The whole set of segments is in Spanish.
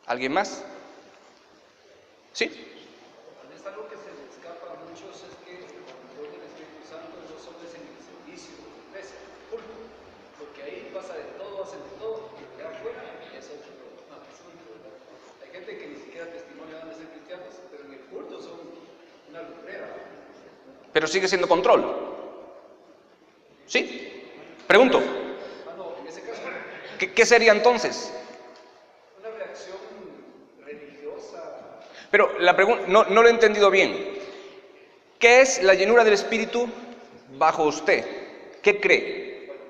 ¿Alguien más? ¿Sí? Es algo que se le escapa a muchos, es que el control del Espíritu Santo no solo es en el servicio de la iglesia, el culto, porque ahí pasa de todo, hacen de todo, y de afuera es otro asunto, ¿verdad? Hay gente que ni siquiera testimonio van a ser cristianos, pero en el culto son una lumbrera. Pero sigue siendo control. ¿Sí? Pregunto. No, en ese caso, ¿Qué sería entonces? una reacción religiosa. Pero la pregunta, no lo he entendido bien. ¿Qué es la llenura del Espíritu bajo usted? ¿Qué cree? Bueno,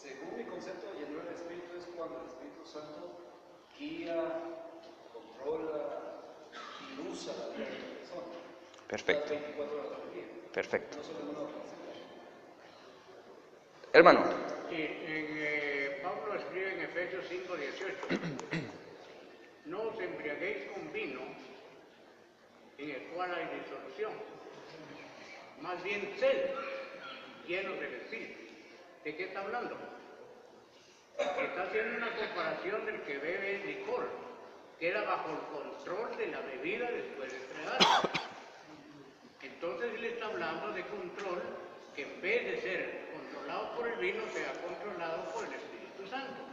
según mi concepto de llenura del Espíritu es cuando el Espíritu Santo guía, controla y usa la vida de la persona. Perfecto. Las 24 horas del día. Perfecto. No solo en una ocasión. Hermano. Sí, Pablo escribe en Efesios 5:18: no os embriaguéis con vino, en el cual hay disolución, más bien sed, llenos del Espíritu. ¿De qué está hablando? Está haciendo una comparación del que bebe licor, queda bajo el control de la bebida después de entregarse. Entonces él está hablando de control que en vez de ser controlado por el vino, sea controlado por el Espíritu Santo.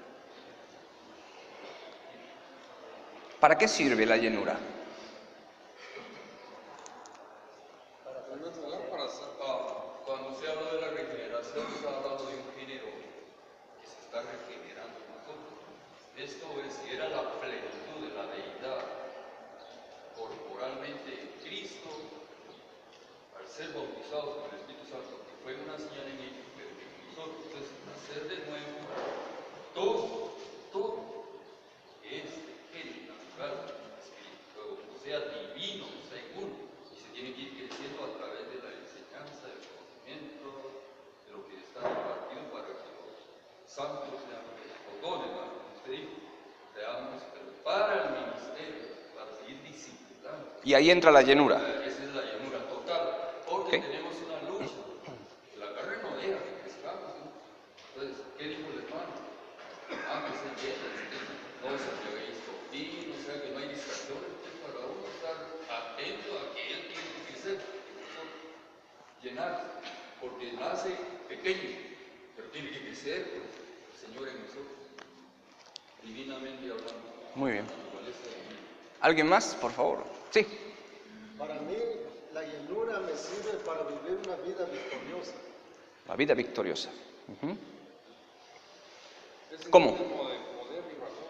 ¿Para qué sirve la llenura? Cuando se habla de la regeneración, se está hablando de un género que se está regenerando nosotros. Esto era la plenitud de la deidad corporalmente en Cristo, al ser bautizados por el Espíritu Santo, que fue una señal en ellos, pero en nosotros. Entonces, nacer de nuevo, todo este género natural, o sea, divino, según, y se tiene que ir creciendo a través de la enseñanza, del conocimiento, de lo que está impartido para que los santos sean los dones, como usted dijo, seamos, pero para el ministerio, para seguir disciplinando. Y ahí entra la llenura. Esa es la llenura total, porque tenemos una lucha. La carne no deja que crezcamos, ¿no? Entonces, ¿qué dijo el hermano? Antes se llena, no se embriaguéis con vino, o sea que no hay distracciones, para uno estar atento a que él tiene que crecer, llenarse, porque nace pequeño, pero tiene que crecer el Señor en nosotros, divinamente hablando. Muy bien. ¿Alguien más, por favor? Sí. Para mí, la llenura me sirve para vivir una vida victoriosa. La vida victoriosa. Es ¿Cómo? un tipo de poder y razón.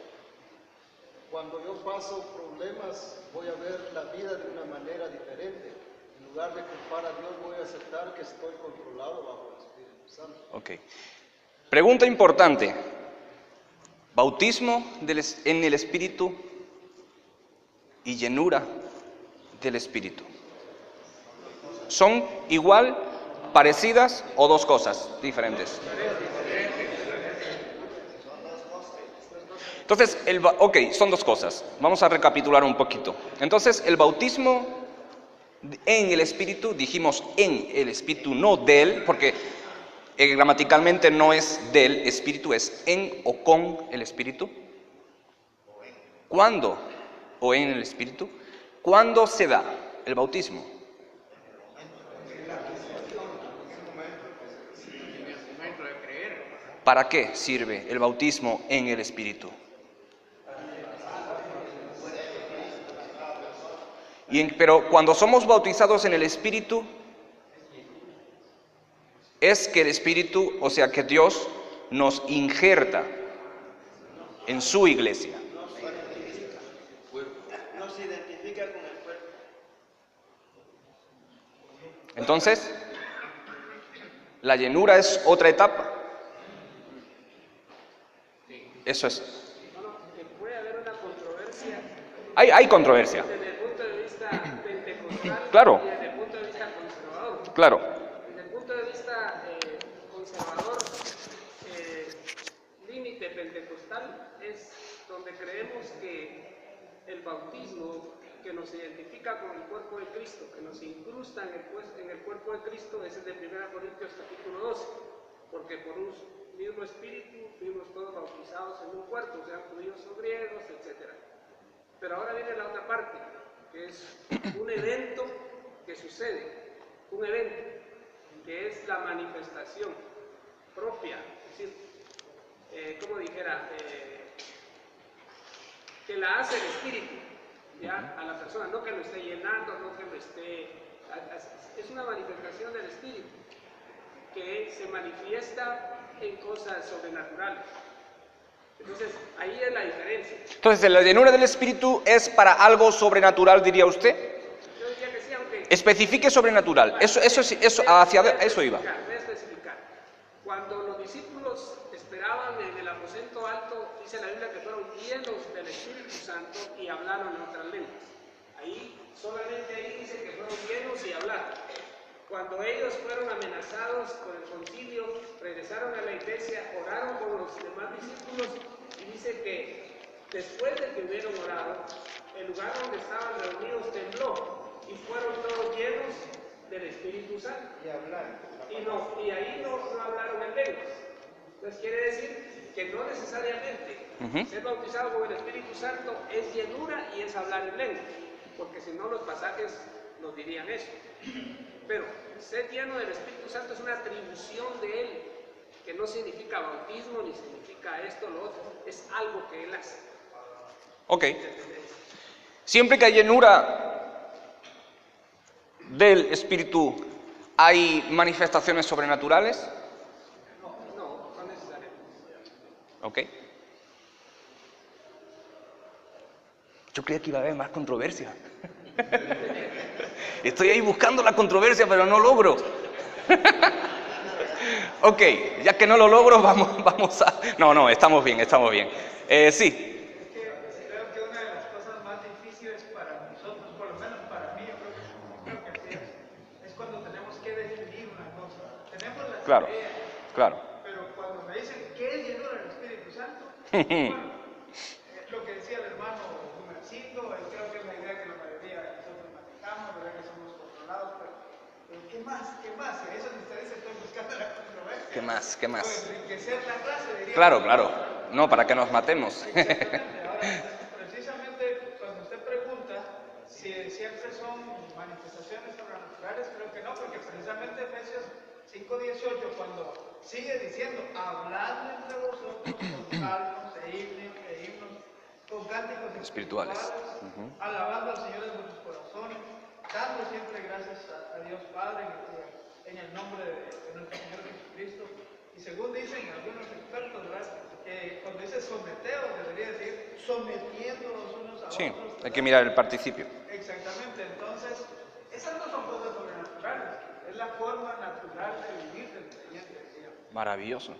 Cuando yo paso problemas, voy a ver la vida de una manera diferente. En lugar de culpar a Dios, voy a aceptar que estoy controlado bajo el Espíritu Santo. Ok. Pregunta importante. Bautismo en el Espíritu y llenura del Espíritu. ¿Son igual, parecidas o dos cosas diferentes? Entonces, son dos cosas. Vamos a recapitular un poquito. Entonces, el bautismo en el Espíritu, dijimos en el Espíritu, no del, porque gramaticalmente no es del Espíritu, es en o con el Espíritu. ¿Cuándo? O en el Espíritu. ¿Cuándo se da el bautismo? ¿Para qué sirve el bautismo en el Espíritu? Pero cuando somos bautizados en el Espíritu, es que el Espíritu, o sea que Dios nos injerta en su iglesia. Nos identifica con el cuerpo. Entonces, la llenura es otra etapa. Eso es. Puede haber una controversia. Hay controversia. Desde el punto de vista pentecostal Claro. y desde el punto de vista conservador. Claro. Desde el punto de vista conservador, límite pentecostal es donde creemos que el bautismo que nos identifica con el cuerpo de Cristo, que nos incrusta en el cuerpo de Cristo, es el de 1 Corintios capítulo 12, porque por un mismo espíritu fuimos todos bautizados en un cuerpo, sean judíos o griegos, etc. Pero ahora viene la otra parte, que es un evento que sucede, un evento que es la manifestación propia, es decir, como dijera, que la hace el Espíritu, ¿ya? A la persona, no que lo esté llenando, no que lo esté... Es una manifestación del Espíritu que se manifiesta en cosas sobrenaturales. Entonces, ahí es la diferencia. Entonces, la llenura del Espíritu es para algo sobrenatural, diría usted. Yo diría que sí, aunque... Especifique sobrenatural. Eso hacia eso iba. Voy a especificar. Cuando los discípulos esperaban en el aposento alto, dice la Biblia que fueron llenos del Espíritu Santo y hablaron en otras lenguas. Ahí, solamente ahí dice que fueron llenos y hablaron. Cuando ellos fueron amenazados por el concilio, regresaron a la iglesia, oraron con los demás discípulos y dice que después de que hubieron orado, el lugar donde estaban reunidos tembló y fueron todos llenos del Espíritu Santo. Y hablar. Y ahí no hablaron en lenguas. Entonces quiere decir que no necesariamente ser bautizado con el Espíritu Santo es llenura y es hablar en lenguas, porque si no los pasajes nos dirían eso. Pero ser lleno del Espíritu Santo es una atribución de Él, que no significa bautismo ni significa esto o lo otro, es algo que Él hace. Ok. Siempre que hay llenura del Espíritu, ¿hay manifestaciones sobrenaturales? No necesariamente. Ok. Yo creía que iba a haber más controversia. Estoy ahí buscando la controversia, pero no logro. Ok, ya que no lo logro, vamos a... No, estamos bien. Sí. Creo que una de las cosas más difíciles para nosotros, por lo menos para mí, yo creo que así es cuando tenemos que definir una cosa. Tenemos la idea, Claro. pero cuando me dicen ¿qué es llenura del Espíritu Santo? Bueno, lo que decía el hermano Gumercindo, creo que es la idea que la mayoría de nosotros manejamos, ¿verdad? Que somos controlados, pero ¿qué más? Y eso que ustedes están buscando la controversia. ¿Qué más? O enriquecer la clase, diría. Claro. No, para que nos matemos. Exactamente. Ahora, precisamente cuando usted pregunta si siempre son manifestaciones sobrenaturales, creo que no, porque precisamente Efesios 5:18, cuando sigue diciendo, hablando entre vosotros con salmos e himnos, con cánticos espirituales, alabando al Señor en vuestros corazones, dando siempre gracias a Dios Padre en el nombre de nuestro Señor Jesucristo. Y según dicen algunos expertos, ¿verdad? Que cuando dice someteos, debería decir sometiéndonos unos a Sí, otros. hay que mirar el participio. Exactamente, entonces, esas no son cosas sobrenaturales, es la forma natural de vivir del creyente, digamos. Maravilloso.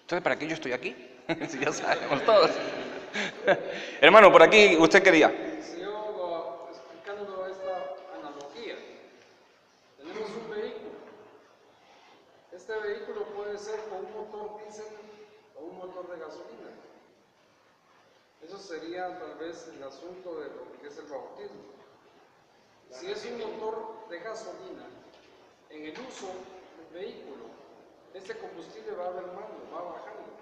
Entonces, ¿para qué yo estoy aquí? Si ya sabemos todos. Hermano, por aquí, usted quería. Yo, explicando esta analogía, tenemos un vehículo. Este vehículo puede ser con un motor diésel o un motor de gasolina. Eso sería tal vez el asunto de lo que es el bautismo. Si es un motor de gasolina, en el uso del vehículo, este combustible va mermando, va bajando.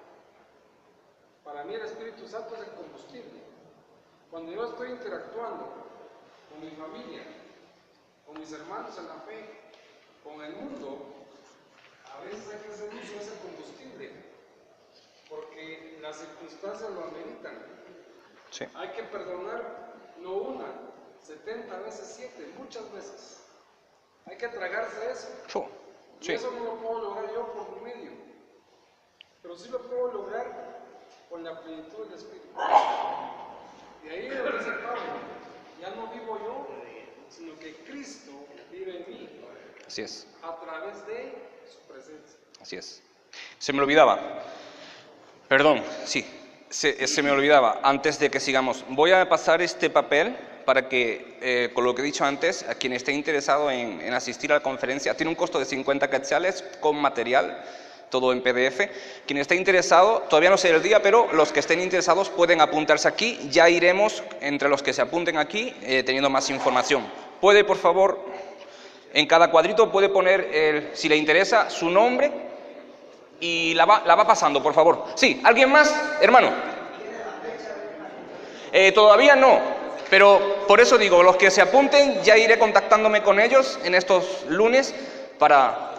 Para mí el Espíritu Santo es el combustible. Cuando yo estoy interactuando con mi familia, con mis hermanos en la fe, con el mundo, a veces hay que hacer uso de ese combustible, porque las circunstancias lo ameritan. Sí. Hay que perdonar, no una, 70 veces 7, muchas veces. Hay que tragarse eso. Sí. Y eso no lo puedo lograr yo por mi medio, pero sí lo puedo lograr con la plenitud del Espíritu. Y ahí es donde dice Pablo, ya no vivo yo, sino que Cristo vive en mí. Así es. A través de su presencia. Así es. Se me olvidaba. Perdón, sí. Se me olvidaba. Antes de que sigamos, voy a pasar este papel para que, con lo que he dicho antes, a quien esté interesado en asistir a la conferencia, tiene un costo de 50 quetzales con material, todo en PDF. Quien esté interesado, todavía no sé el día, pero los que estén interesados pueden apuntarse aquí. Ya iremos, entre los que se apunten aquí, teniendo más información. Puede, por favor, en cada cuadrito puede poner, si le interesa, su nombre y la va pasando, por favor. Sí, ¿alguien más? Hermano. Todavía no, pero por eso digo, los que se apunten, ya iré contactándome con ellos en estos lunes para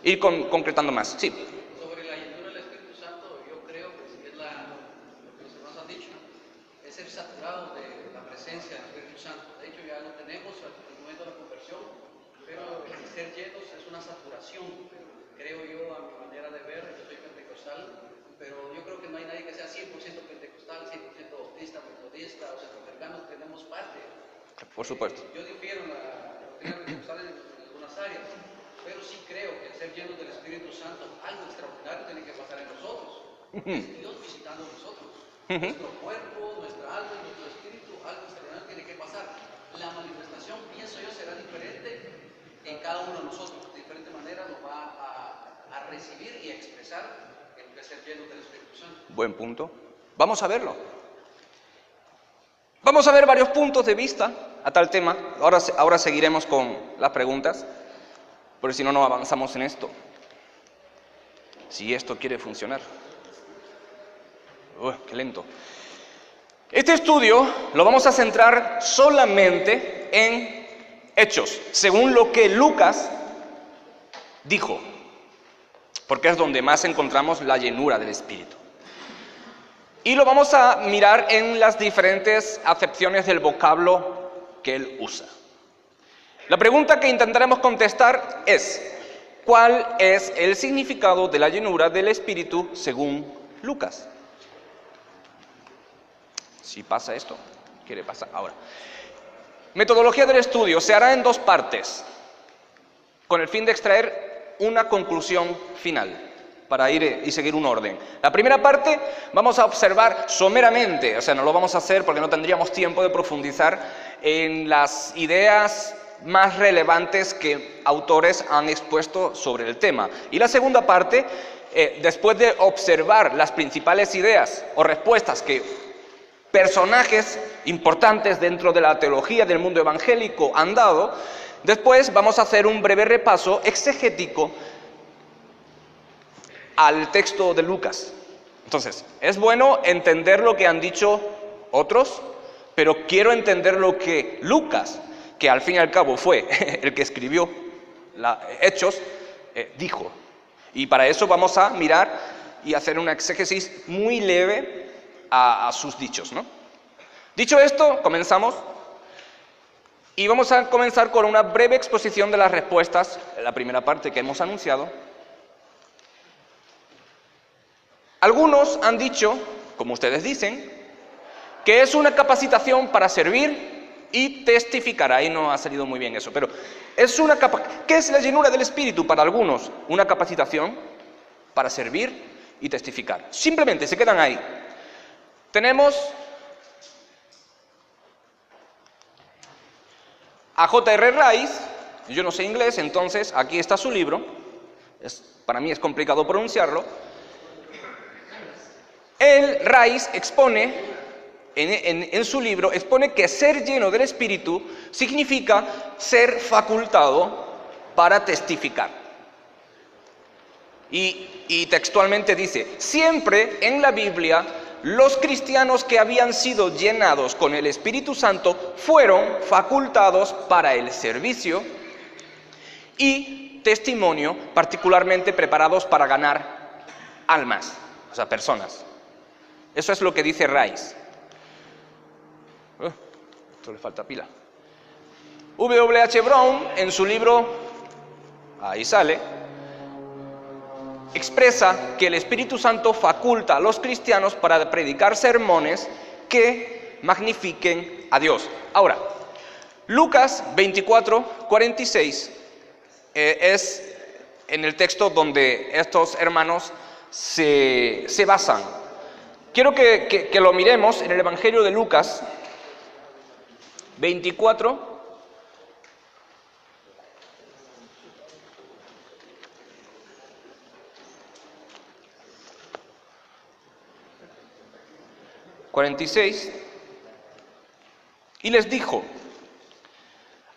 ir concretando más. Sí. Sobre la llenura del Espíritu Santo, yo creo que es lo que los hermanos han dicho, es ser saturado de la presencia del Espíritu Santo. De hecho, ya lo tenemos al momento de la conversión, pero el ser llenos es una saturación. Creo yo, a mi manera de ver, yo soy pentecostal, pero yo creo que no hay nadie que sea 100% pentecostal, 100% bautista, metodista, o centroamericanos, tenemos parte. Por supuesto. Yo difiero en la doctrina pentecostal en algunas áreas, pero sí creo que al ser llenos del Espíritu Santo, algo extraordinario tiene que pasar en nosotros. Es Dios visitando a nosotros. Nuestro cuerpo, nuestra alma y nuestro espíritu, algo extraordinario tiene que pasar. La manifestación, pienso yo, será diferente en cada uno de nosotros. De diferente manera lo va a recibir y a expresar en lo que es ser llenos del Espíritu Santo. Buen punto. Vamos a verlo. Vamos a ver varios puntos de vista a tal tema. Ahora seguiremos con las preguntas, porque si no, no avanzamos en esto. Si esto quiere funcionar. Qué lento. Este estudio lo vamos a centrar solamente en Hechos, según lo que Lucas dijo, porque es donde más encontramos la llenura del Espíritu. Y lo vamos a mirar en las diferentes acepciones del vocablo que él usa. La pregunta que intentaremos contestar es: ¿cuál es el significado de la llenura del Espíritu según Lucas? Si pasa esto, ¿qué le pasa ahora? Metodología del estudio se hará en dos partes, con el fin de extraer una conclusión final, para ir y seguir un orden. La primera parte vamos a observar someramente, o sea, no lo vamos a hacer porque no tendríamos tiempo de profundizar en las ideas más relevantes que autores han expuesto sobre el tema. Y la segunda parte, después de observar las principales ideas o respuestas que personajes importantes dentro de la teología del mundo evangélico han dado, después vamos a hacer un breve repaso exegético al texto de Lucas. Entonces, es bueno entender lo que han dicho otros, pero quiero entender lo que Lucas, que al fin y al cabo fue el que escribió Hechos, dijo. Y para eso vamos a mirar y hacer una exégesis muy leve a sus dichos, ¿no? Dicho esto, comenzamos. Y vamos a comenzar con una breve exposición de las respuestas, la primera parte que hemos anunciado. Algunos han dicho, como ustedes dicen, que es una capacitación para servir y testificar. Ahí no ha salido muy bien eso, pero es ¿qué es la llenura del Espíritu para algunos? Una capacitación para servir y testificar. Simplemente se quedan ahí. Tenemos a J.R. Rice. Yo no sé inglés, entonces aquí está su libro. Para mí es complicado pronunciarlo. Rice expone, en su libro, expone que ser lleno del Espíritu significa ser facultado para testificar. Y textualmente dice: siempre en la Biblia los cristianos que habían sido llenados con el Espíritu Santo fueron facultados para el servicio y testimonio, particularmente preparados para ganar almas, o sea, personas. Eso es lo que dice Rice. Esto le falta pila. W.H. Brown, en su libro, ahí sale, expresa que el Espíritu Santo faculta a los cristianos para predicar sermones que magnifiquen a Dios. Ahora, Lucas 24:46 es en el texto donde estos hermanos se basan. Quiero que lo miremos en el Evangelio de Lucas 24. Y les dijo: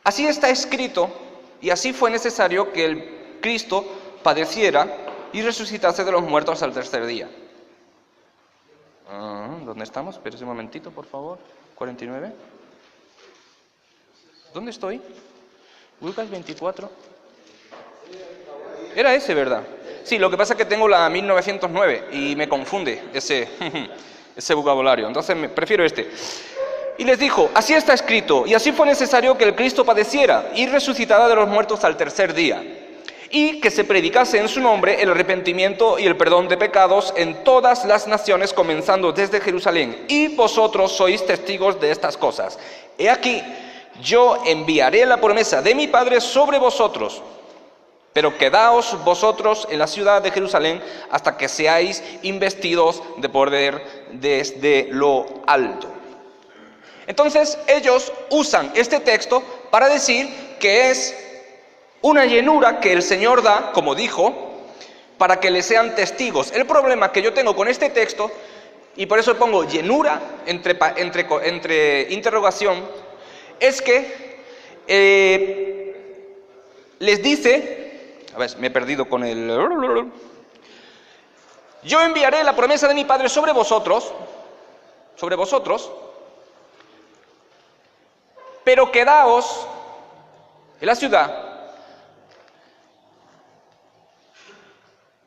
así está escrito, y así fue necesario que el Cristo padeciera y resucitase de los muertos al tercer día. ¿Dónde estamos? Espérese un momentito, por favor. 49. ¿Dónde estoy? Lucas 24. Era ese, ¿verdad? Sí, lo que pasa es que tengo la 1909 y me confunde ese vocabulario. Entonces prefiero este. Y les dijo, así está escrito, y así fue necesario que el Cristo padeciera y resucitara de los muertos al tercer día, y que se predicase en su nombre el arrepentimiento y el perdón de pecados en todas las naciones, comenzando desde Jerusalén. Y vosotros sois testigos de estas cosas. He aquí, yo enviaré la promesa de mi Padre sobre vosotros, pero quedaos vosotros en la ciudad de Jerusalén hasta que seáis investidos de poder desde lo alto. Entonces ellos usan este texto para decir que es una llenura que el Señor da, como dijo, para que le sean testigos. El problema que yo tengo con este texto, y por eso pongo llenura entre interrogación, es que les dice, a ver, me he perdido con el... Yo enviaré la promesa de mi Padre sobre vosotros, pero quedaos en la ciudad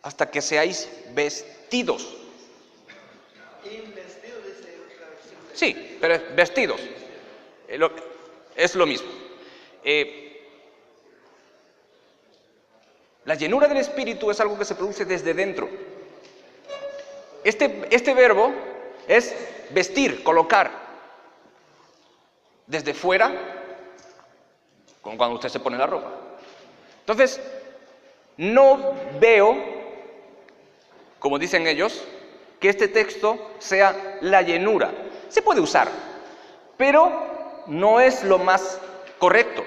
hasta que seáis vestidos. Investidos, dice otra versión. Sí, pero es vestidos. Es lo mismo. La llenura del Espíritu es algo que se produce desde dentro. Este verbo es vestir, colocar. Desde fuera, como cuando usted se pone la ropa. Entonces, no veo, como dicen ellos, que este texto sea la llenura. Se puede usar, pero no es lo más correcto.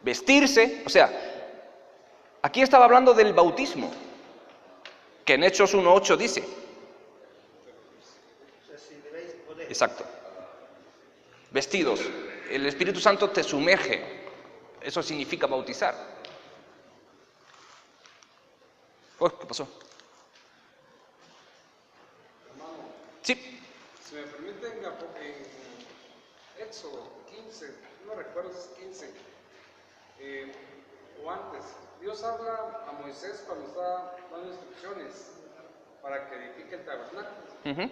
Vestirse, o sea, aquí estaba hablando del bautismo, que en Hechos 1:8 dice. Recibiréis poder. Exacto. Vestidos. El Espíritu Santo te sumerge. Eso significa bautizar. Oh, ¿qué pasó? Hermano, Sí. si me permiten, en Éxodo 15, no recuerdo si es 15 o antes, Dios habla a Moisés cuando está dando instrucciones para que edifique el tabernáculo. Pero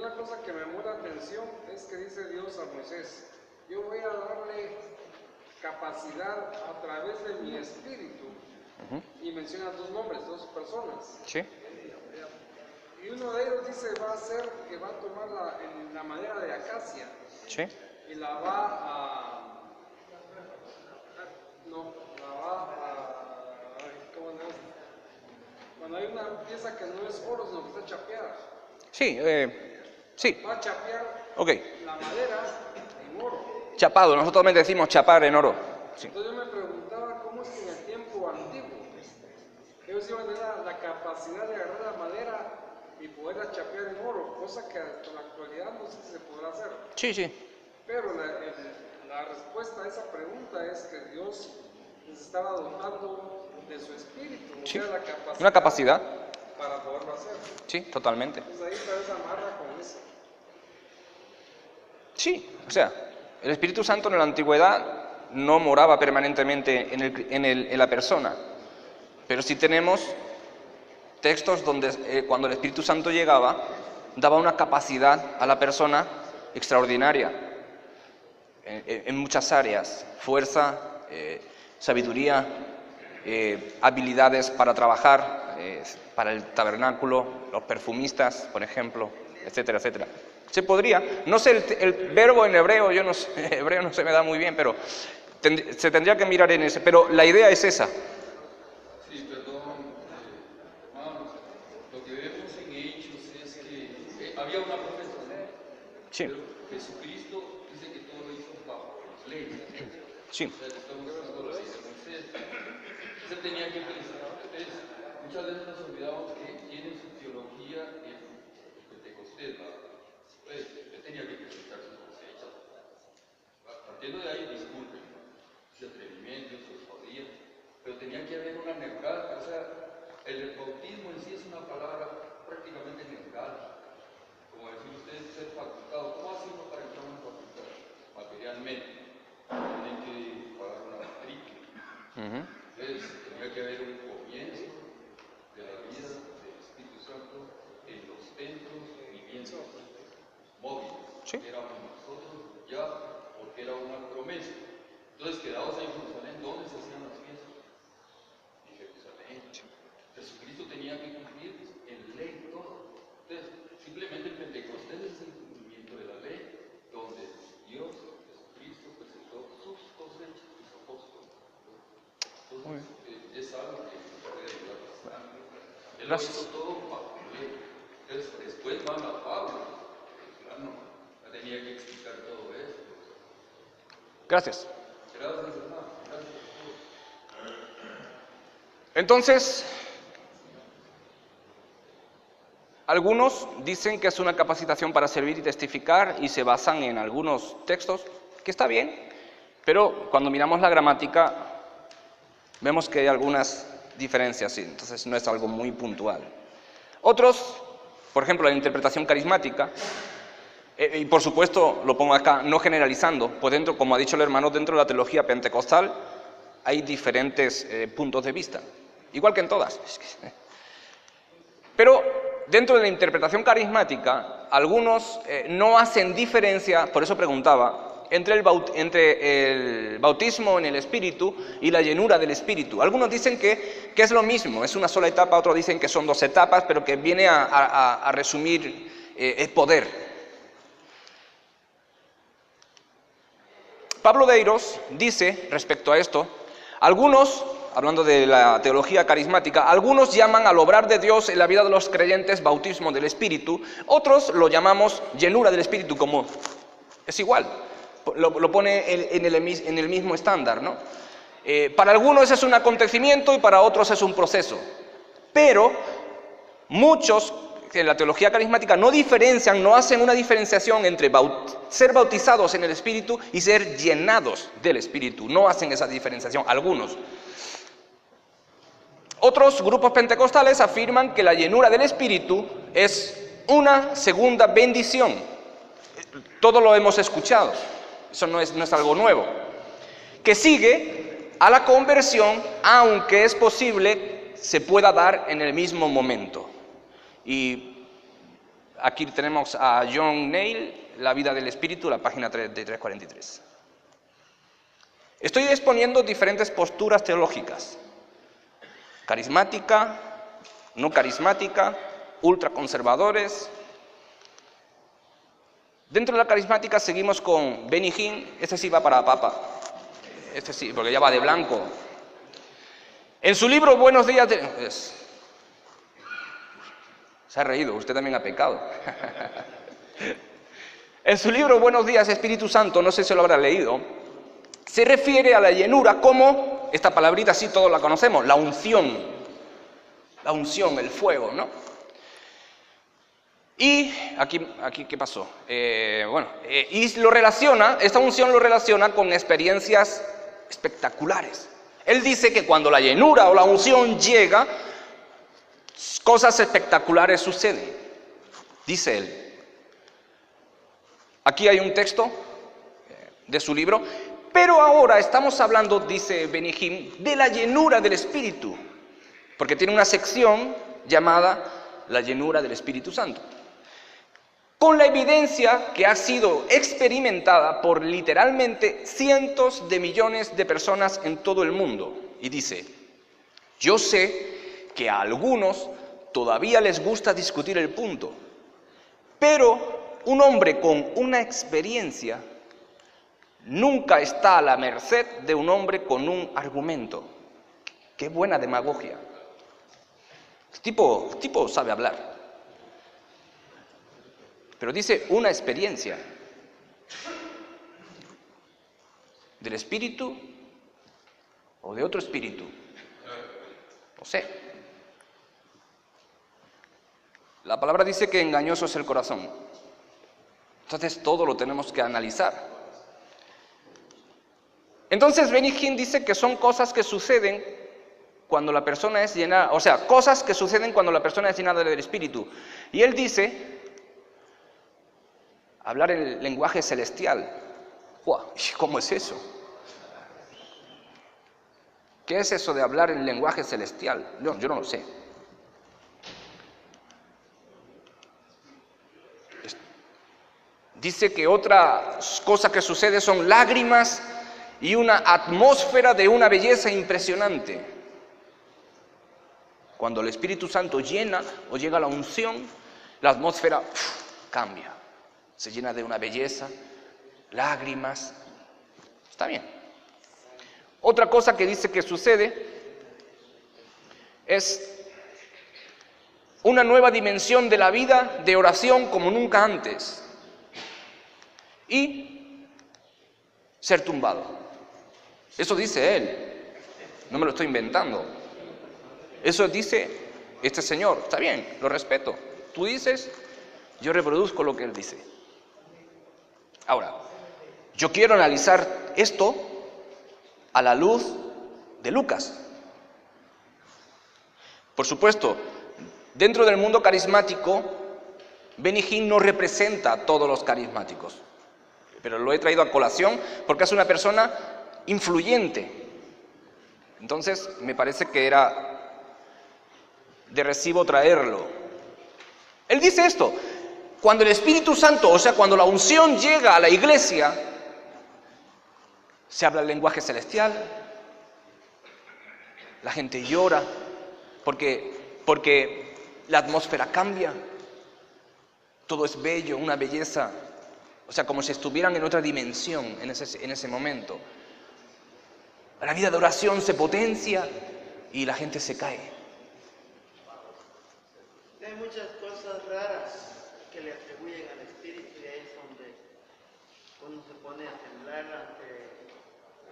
una cosa que me llamó la atención es que dice Dios a Moisés, yo voy a darle capacidad a través de mi espíritu, y menciona dos nombres, dos personas. Sí. Y uno de ellos dice, va a ser que va a tomar la madera de acacia Sí. y la va a... No, la va a... ¿Cómo no es? Cuando hay una pieza que no es oro, sino que está chapeada. Sí. Sí. Va a chapear Ok. la madera en oro. Chapado. Nosotros también decimos chapar en oro. Sí. Entonces yo me preguntaba cómo es que en el tiempo antiguo ellos iban a tener la capacidad de agarrar la madera y poderla chapear en oro, cosa que en la actualidad no sé si se podrá hacer. Sí, sí. Pero la respuesta a esa pregunta es que Dios les estaba dotando de su espíritu, Sí. o sea, Una capacidad. para poderlo hacer. Sí, totalmente. Entonces ahí tal vez amarra con eso. Sí, o sea, el Espíritu Santo en la antigüedad no moraba permanentemente en la persona, pero sí tenemos textos donde cuando el Espíritu Santo llegaba, daba una capacidad a la persona extraordinaria en muchas áreas: fuerza, sabiduría, habilidades para trabajar, para el tabernáculo, los perfumistas, por ejemplo, etcétera, etcétera. Se podría, no sé el verbo en hebreo, yo no sé, hebreo no se me da muy bien, pero se tendría que mirar en ese, pero la idea es esa. Sí, perdón, hermanos, lo que vemos en Hechos es que había una promesa, ¿no? Sí. Pero Jesucristo dice que todo lo hizo bajo las leyes. Sí. O sea, le estamos dando la ley de Moisés. Se tenía que felicitar. Entonces, muchas veces nos olvidamos que tiene su teología en Pentecostés, ¿verdad? Pues, él tenía que felicitar sus cosechas. Partiendo de ahí, disculpen, ese atrevimiento, sus jodías, pero tenía que haber una neutral. O sea, el bautismo en sí es una palabra prácticamente neutral. pecado, ¿cómo hace uno para entrar a una facultad? Materialmente, tiene que pagar una matrícula. Entonces, tenía que haber un comienzo de la vida del Espíritu Santo en los templos vivientes móviles. Sí. Éramos nosotros ya, porque era una promesa. Entonces, quedados en Jerusalén, ¿dónde se hacían las fiestas? En Jerusalén. Jesucristo tenía que cumplir en ley todo. Entonces, simplemente el Pentecostés es el cumplimiento de la ley, donde Dios, Jesucristo, presentó sus cosechas, sus apóstoles. Entonces, es algo que nos puede ayudar bastante. Él lo hizo todo para cumplir. Entonces, después van a Pablo. Claro, tenía que explicar todo esto. Gracias. Gracias, hermano. Gracias. Entonces, algunos dicen que es una capacitación para servir y testificar y se basan en algunos textos, que está bien, pero cuando miramos la gramática vemos que hay algunas diferencias, entonces no es algo muy puntual. Otros, por ejemplo, la interpretación carismática, y por supuesto lo pongo acá, no generalizando, pues dentro, como ha dicho el hermano, dentro de la teología pentecostal hay diferentes puntos de vista, igual que en todas. Pero dentro de la interpretación carismática, algunos no hacen diferencia, por eso preguntaba, entre el bautismo en el Espíritu y la llenura del Espíritu. Algunos dicen que es lo mismo, es una sola etapa, otros dicen que son dos etapas, pero que viene a resumir el poder. Pablo Deiros dice respecto a esto, algunos, hablando de la teología carismática, algunos llaman al obrar de Dios en la vida de los creyentes bautismo del Espíritu, otros lo llamamos llenura del Espíritu, como es igual, lo pone en el mismo estándar, ¿no? Para algunos es un acontecimiento y para otros es un proceso, pero muchos en la teología carismática no diferencian, no hacen una diferenciación entre ser bautizados en el Espíritu y ser llenados del Espíritu, no hacen esa diferenciación, algunos. Otros grupos pentecostales afirman que la llenura del Espíritu es una segunda bendición. Todo lo hemos escuchado, eso no es algo nuevo. Que sigue a la conversión, aunque es posible se pueda dar en el mismo momento. Y aquí tenemos a John Neil, La vida del Espíritu, la página de 343. Estoy exponiendo diferentes posturas teológicas. Carismática, no carismática, ultraconservadores. Dentro de la carismática seguimos con Benny Hinn, este sí va para Papa. Este sí, porque ya va de blanco. En su libro Buenos días... Se ha reído, usted también ha pecado. En su libro Buenos días, Espíritu Santo, no sé si lo habrá leído, se refiere a la llenura como, esta palabrita sí todos la conocemos, la unción, el fuego, ¿no? Y aquí ¿qué pasó? Y lo relaciona, esta unción lo relaciona con experiencias espectaculares. Él dice que cuando la llenura o la unción llega, cosas espectaculares suceden, dice él. Aquí hay un texto de su libro, pero ahora estamos hablando, dice Benny Hinn, de la llenura del Espíritu, porque tiene una sección llamada la llenura del Espíritu Santo, con la evidencia que ha sido experimentada por literalmente cientos de millones de personas en todo el mundo. Y dice, yo sé que a algunos todavía les gusta discutir el punto, pero un hombre con una experiencia nunca está a la merced de un hombre con un argumento. Qué buena demagogia. El tipo sabe hablar. Pero dice una experiencia del espíritu o de otro espíritu. No sé. La palabra dice que engañoso es el corazón. Entonces todo lo tenemos que analizar. Entonces Benny Hinn dice que son cosas que suceden cuando la persona es llenada, o sea, cosas que suceden cuando la persona es llenada del Espíritu. Y él dice, hablar en lenguaje celestial. ¡Guau! ¿Cómo es eso? ¿Qué es eso de hablar en lenguaje celestial? Yo no lo sé. Dice que otra cosa que sucede son lágrimas y una atmósfera de una belleza impresionante. Cuando el Espíritu Santo llena o llega a la unción, la atmósfera cambia. Se llena de una belleza, lágrimas. Está bien. Otra cosa que dice que sucede es una nueva dimensión de la vida de oración como nunca antes. Y ser tumbado. Eso dice él. No me lo estoy inventando. Eso dice este señor. Está bien, lo respeto. Tú dices, yo reproduzco lo que él dice. Ahora, yo quiero analizar esto a la luz de Lucas. Por supuesto, dentro del mundo carismático, Benny Hinn no representa a todos los carismáticos. Pero lo he traído a colación porque es una persona influyente. Entonces, me parece que era de recibo traerlo. Él dice esto: cuando el Espíritu Santo, o sea, cuando la unción llega a la iglesia, se habla el lenguaje celestial, la gente llora, porque la atmósfera cambia, todo es bello, una belleza, o sea, como si estuvieran en otra dimensión en ese momento. La vida de oración se potencia y la gente se cae. Hay muchas cosas raras que le atribuyen al Espíritu y ahí es donde uno se pone a temblar ante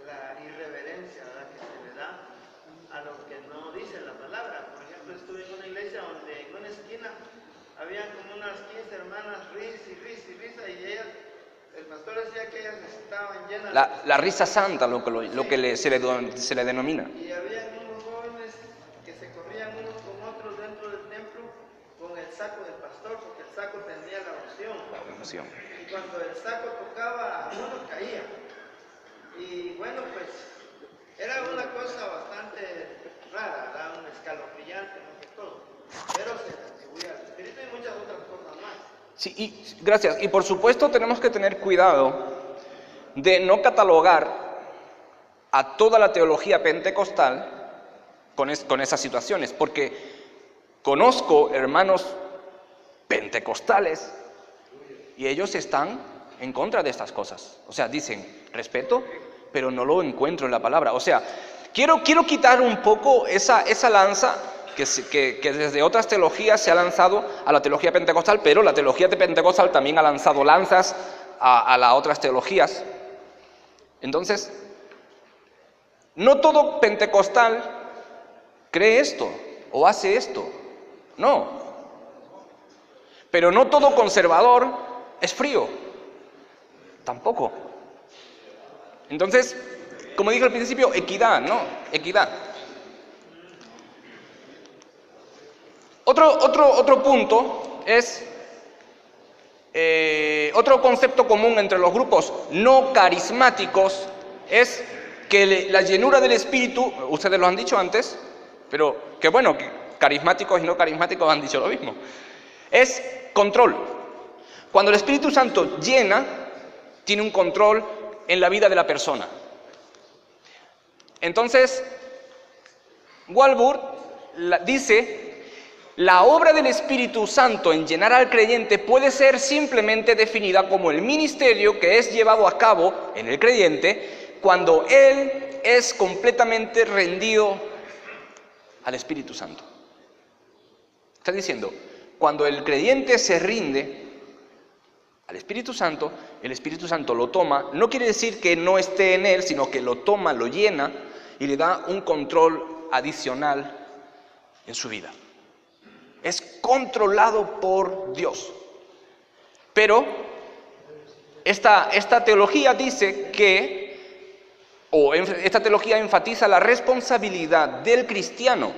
la irreverencia, ¿verdad?, que se le da a lo que no dice la palabra. Por ejemplo, estuve en una iglesia donde en una esquina habían como unas 15 hermanas risa y ellas, el pastor decía que ellas estaban llenas La risa santa, lo que se le denomina. y había unos jóvenes que se corrían unos con otros dentro del templo con el saco del pastor, porque el saco tenía la unción. Y cuando el saco tocaba, uno caía. Y bueno, pues era una cosa bastante rara, ¿verdad? Un escalofriante, más que todo. Pero se le atribuye al Espíritu y muchas otras cosas más. Sí, gracias. Y por supuesto tenemos que tener cuidado de no catalogar a toda la teología pentecostal con esas situaciones, porque conozco hermanos pentecostales y ellos están en contra de estas cosas. O sea, dicen, respeto, pero no lo encuentro en la palabra. O sea, quiero quitar un poco esa lanza que desde otras teologías se ha lanzado a la teología pentecostal, pero la teología pentecostal también ha lanzado lanzas a las otras teologías. Entonces, no todo pentecostal cree esto o hace esto, no. Pero no todo conservador es frío, tampoco. Entonces, como dije al principio, equidad, ¿no? Equidad. Otro punto es, otro concepto común entre los grupos no carismáticos es que la llenura del Espíritu, ustedes lo han dicho antes, pero que bueno, que carismáticos y no carismáticos han dicho lo mismo, es control. Cuando el Espíritu Santo llena, tiene un control en la vida de la persona. Entonces, Walvoord dice: la obra del Espíritu Santo en llenar al creyente puede ser simplemente definida como el ministerio que es llevado a cabo en el creyente cuando él es completamente rendido al Espíritu Santo. Está diciendo, cuando el creyente se rinde al Espíritu Santo, el Espíritu Santo lo toma, no quiere decir que no esté en él, sino que lo toma, lo llena y le da un control adicional en su vida. Es controlado por Dios. Pero esta teología dice que, esta teología enfatiza la responsabilidad del cristiano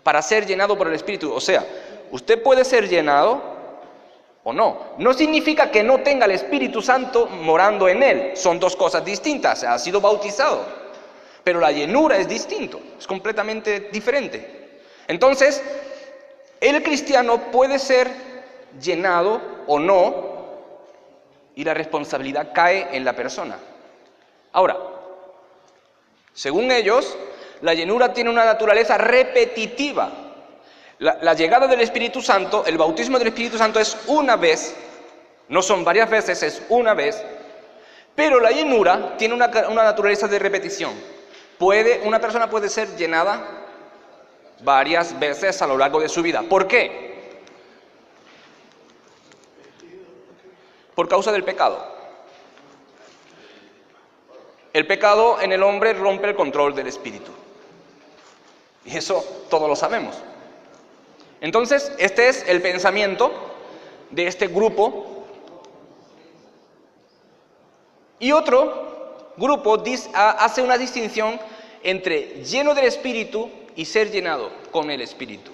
para ser llenado por el Espíritu. O sea, usted puede ser llenado, o no. No significa que no tenga el Espíritu Santo morando en él. Son dos cosas distintas. Ha sido bautizado. Pero la llenura es distinto. Es completamente diferente. Entonces, el cristiano puede ser llenado o no, y la responsabilidad cae en la persona. Ahora, según ellos, la llenura tiene una naturaleza repetitiva. La llegada del Espíritu Santo, el bautismo del Espíritu Santo es una vez, no son varias veces, es una vez, pero la llenura tiene una naturaleza de repetición. Una persona puede ser llenada varias veces a lo largo de su vida. ¿Por qué? Por causa del pecado. El pecado en el hombre rompe el control del espíritu. Y eso todos lo sabemos. Entonces, este es el pensamiento de este grupo. Y otro grupo hace una distinción entre lleno del espíritu y ser llenado con el espíritu.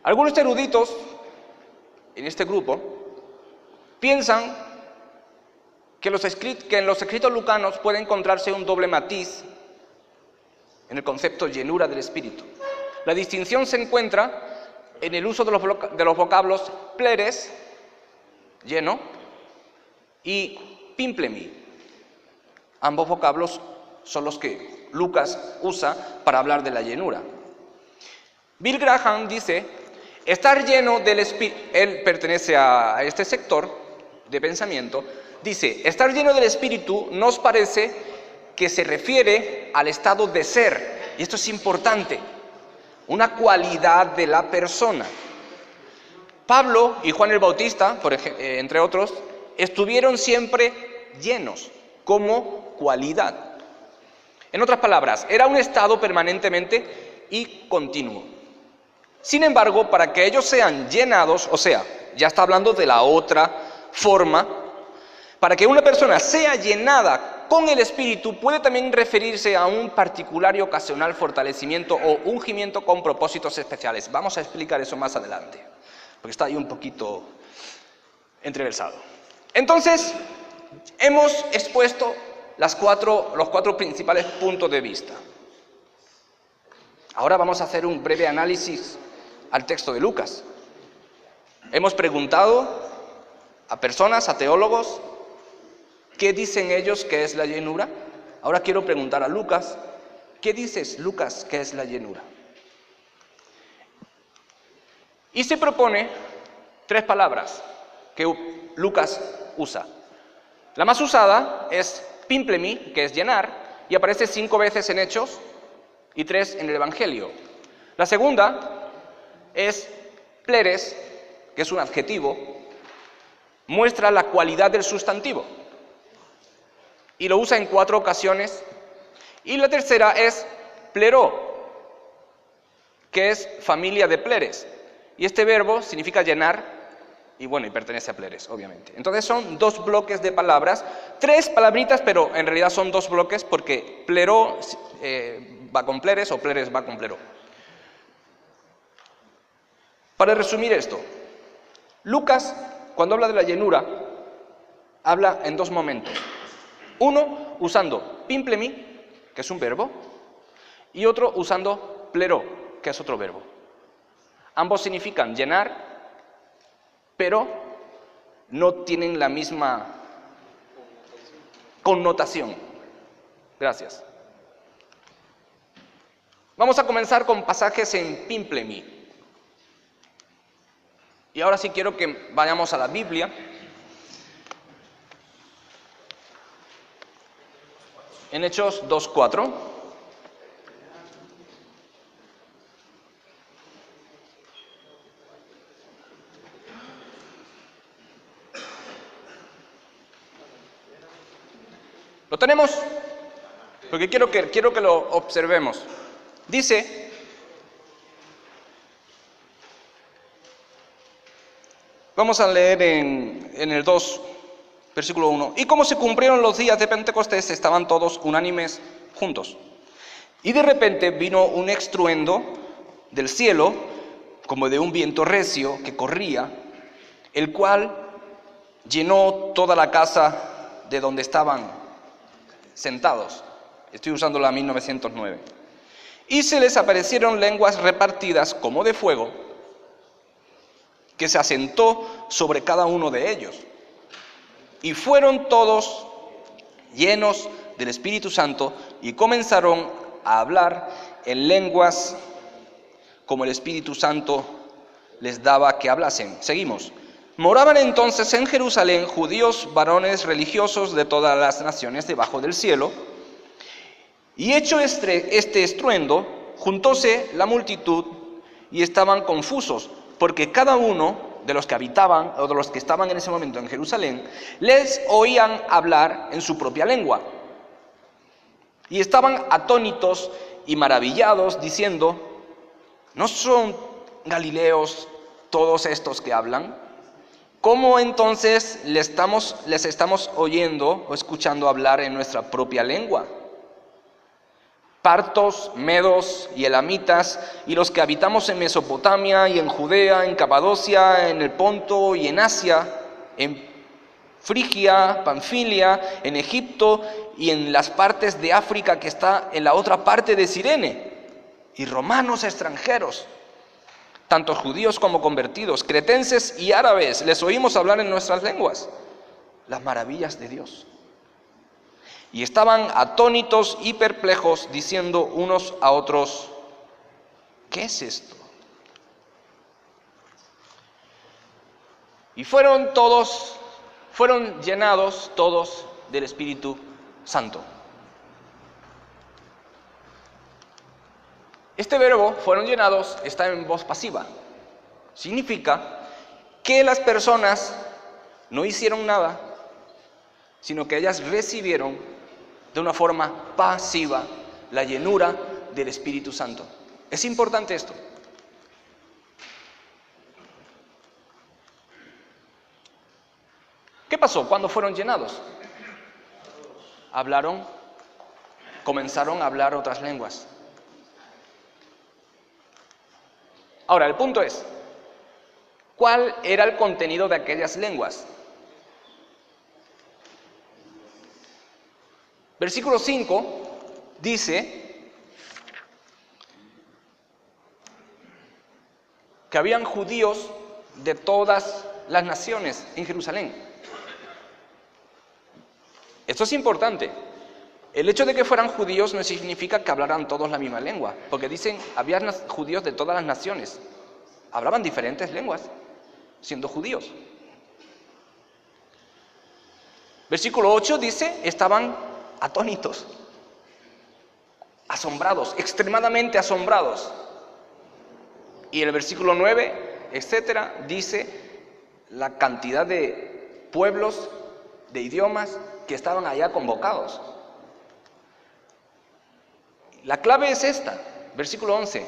Algunos eruditos en este grupo piensan que en los escritos lucanos puede encontrarse un doble matiz en el concepto llenura del Espíritu. La distinción se encuentra en el uso de los vocablos pleres, lleno, y pimplemi. Ambos vocablos son los que Lucas usa para hablar de la llenura. Bill Graham dice: estar lleno del Espíritu, él pertenece a este sector de pensamiento, dice, estar lleno del Espíritu nos parece que se refiere al estado de ser, y esto es importante, una cualidad de la persona. Pablo y Juan el Bautista, entre otros, estuvieron siempre llenos como cualidad. En otras palabras, era un estado permanentemente y continuo. Sin embargo, para que ellos sean llenados, o sea, ya está hablando de la otra forma, para que una persona sea llenada con el Espíritu, puede también referirse a un particular y ocasional fortalecimiento o ungimiento con propósitos especiales. Vamos a explicar eso más adelante, porque está ahí un poquito entreversado. Entonces, hemos expuesto los cuatro principales puntos de vista. Ahora vamos a hacer un breve análisis al texto de Lucas. Hemos preguntado a personas, a teólogos, ¿qué dicen ellos que es la llenura? Ahora quiero preguntar a Lucas, ¿qué dices, Lucas, que es la llenura? Y se propone 3 palabras que Lucas usa. La más usada es pimplemi, que es llenar, y aparece 5 veces en Hechos y 3 en el Evangelio. La segunda es pleres, que es un adjetivo, muestra la cualidad del sustantivo, y lo usa en 4 ocasiones. Y la tercera es plero, que es familia de pleres, y este verbo significa llenar, y pertenece a pleres, obviamente. Entonces son 2 bloques de palabras, 3 palabritas, pero en realidad son 2 bloques, porque plero va con pleres o pleres va con plero. Para resumir esto, Lucas, cuando habla de la llenura, habla en 2 momentos. Uno, usando pimplemi, que es un verbo, y otro usando plero, que es otro verbo. Ambos significan llenar, pero no tienen la misma connotación. Gracias. Vamos a comenzar con pasajes en pimplemi. Y ahora sí quiero que vayamos a la Biblia. En Hechos 2:4. ¿Lo tenemos? Porque quiero que lo observemos. Dice: vamos a leer en el 2, versículo 1. Y como se cumplieron los días de Pentecostés, estaban todos unánimes juntos. Y de repente vino un estruendo del cielo, como de un viento recio que corría, el cual llenó toda la casa de donde estaban sentados. Estoy usando la 1909. Y se les aparecieron lenguas repartidas como de fuego, que se asentó sobre cada uno de ellos. Y fueron todos llenos del Espíritu Santo y comenzaron a hablar en lenguas como el Espíritu Santo les daba que hablasen. Seguimos. Moraban entonces en Jerusalén judíos, varones religiosos de todas las naciones debajo del cielo. Y hecho este estruendo, juntóse la multitud y estaban confusos, porque cada uno de los que habitaban, o de los que estaban en ese momento en Jerusalén, les oían hablar en su propia lengua. Y estaban atónitos y maravillados, diciendo: ¿no son galileos todos estos que hablan? ¿Cómo entonces les estamos oyendo o escuchando hablar en nuestra propia lengua? Partos, medos y elamitas, y los que habitamos en Mesopotamia y en Judea, en Capadocia, en el Ponto y en Asia, en Frigia, Panfilia, en Egipto y en las partes de África que está en la otra parte de Cirene, y romanos extranjeros, tanto judíos como convertidos, cretenses y árabes, les oímos hablar en nuestras lenguas las maravillas de Dios. Y estaban atónitos y perplejos, diciendo unos a otros: ¿qué es esto? Y fueron llenados todos del Espíritu Santo. Este verbo, fueron llenados, está en voz pasiva. Significa que las personas no hicieron nada, sino que ellas recibieron de una forma pasiva la llenura del Espíritu Santo. Es importante esto. ¿Qué pasó cuando fueron llenados? Comenzaron a hablar otras lenguas. Ahora, el punto es, ¿cuál era el contenido de aquellas lenguas? Versículo 5 dice que habían judíos de todas las naciones en Jerusalén. Esto es importante. El hecho de que fueran judíos no significa que hablaran todos la misma lengua, porque dicen, había judíos de todas las naciones. Hablaban diferentes lenguas, siendo judíos. Versículo 8 dice, estaban atónitos, asombrados, extremadamente asombrados. Y el versículo 9, etcétera, dice la cantidad de pueblos, de idiomas que estaban allá convocados. La clave es esta, versículo 11,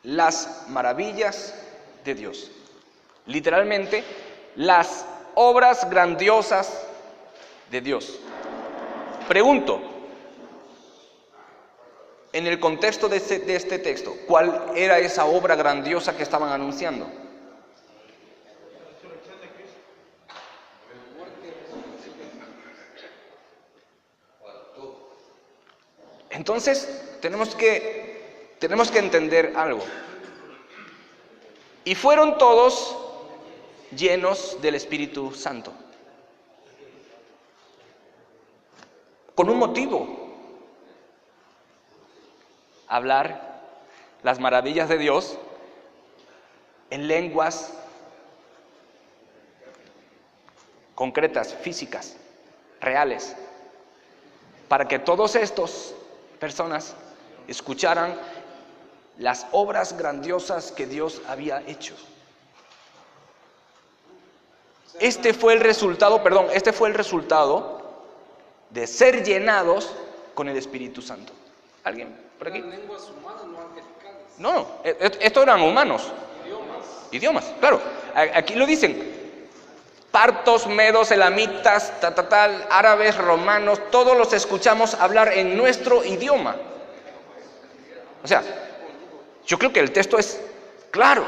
las maravillas de Dios. Literalmente, las obras grandiosas de Dios. Pregunto, en el contexto de este texto, ¿cuál era esa obra grandiosa que estaban anunciando? Entonces, tenemos que entender algo. Y fueron todos llenos del Espíritu Santo. Con un motivo. Hablar las maravillas de Dios en lenguas concretas, físicas, reales, para que todos estos personas escucharan las obras grandiosas que Dios había hecho. Este fue el resultado de ser llenados con el Espíritu Santo. ¿Alguien por aquí? Eran lenguas humanas, no angelicales. No, estos eran humanos. Idiomas, claro. Aquí lo dicen. Partos, medos, elamitas, árabes, romanos, todos los escuchamos hablar en nuestro idioma. O sea, yo creo que el texto es claro.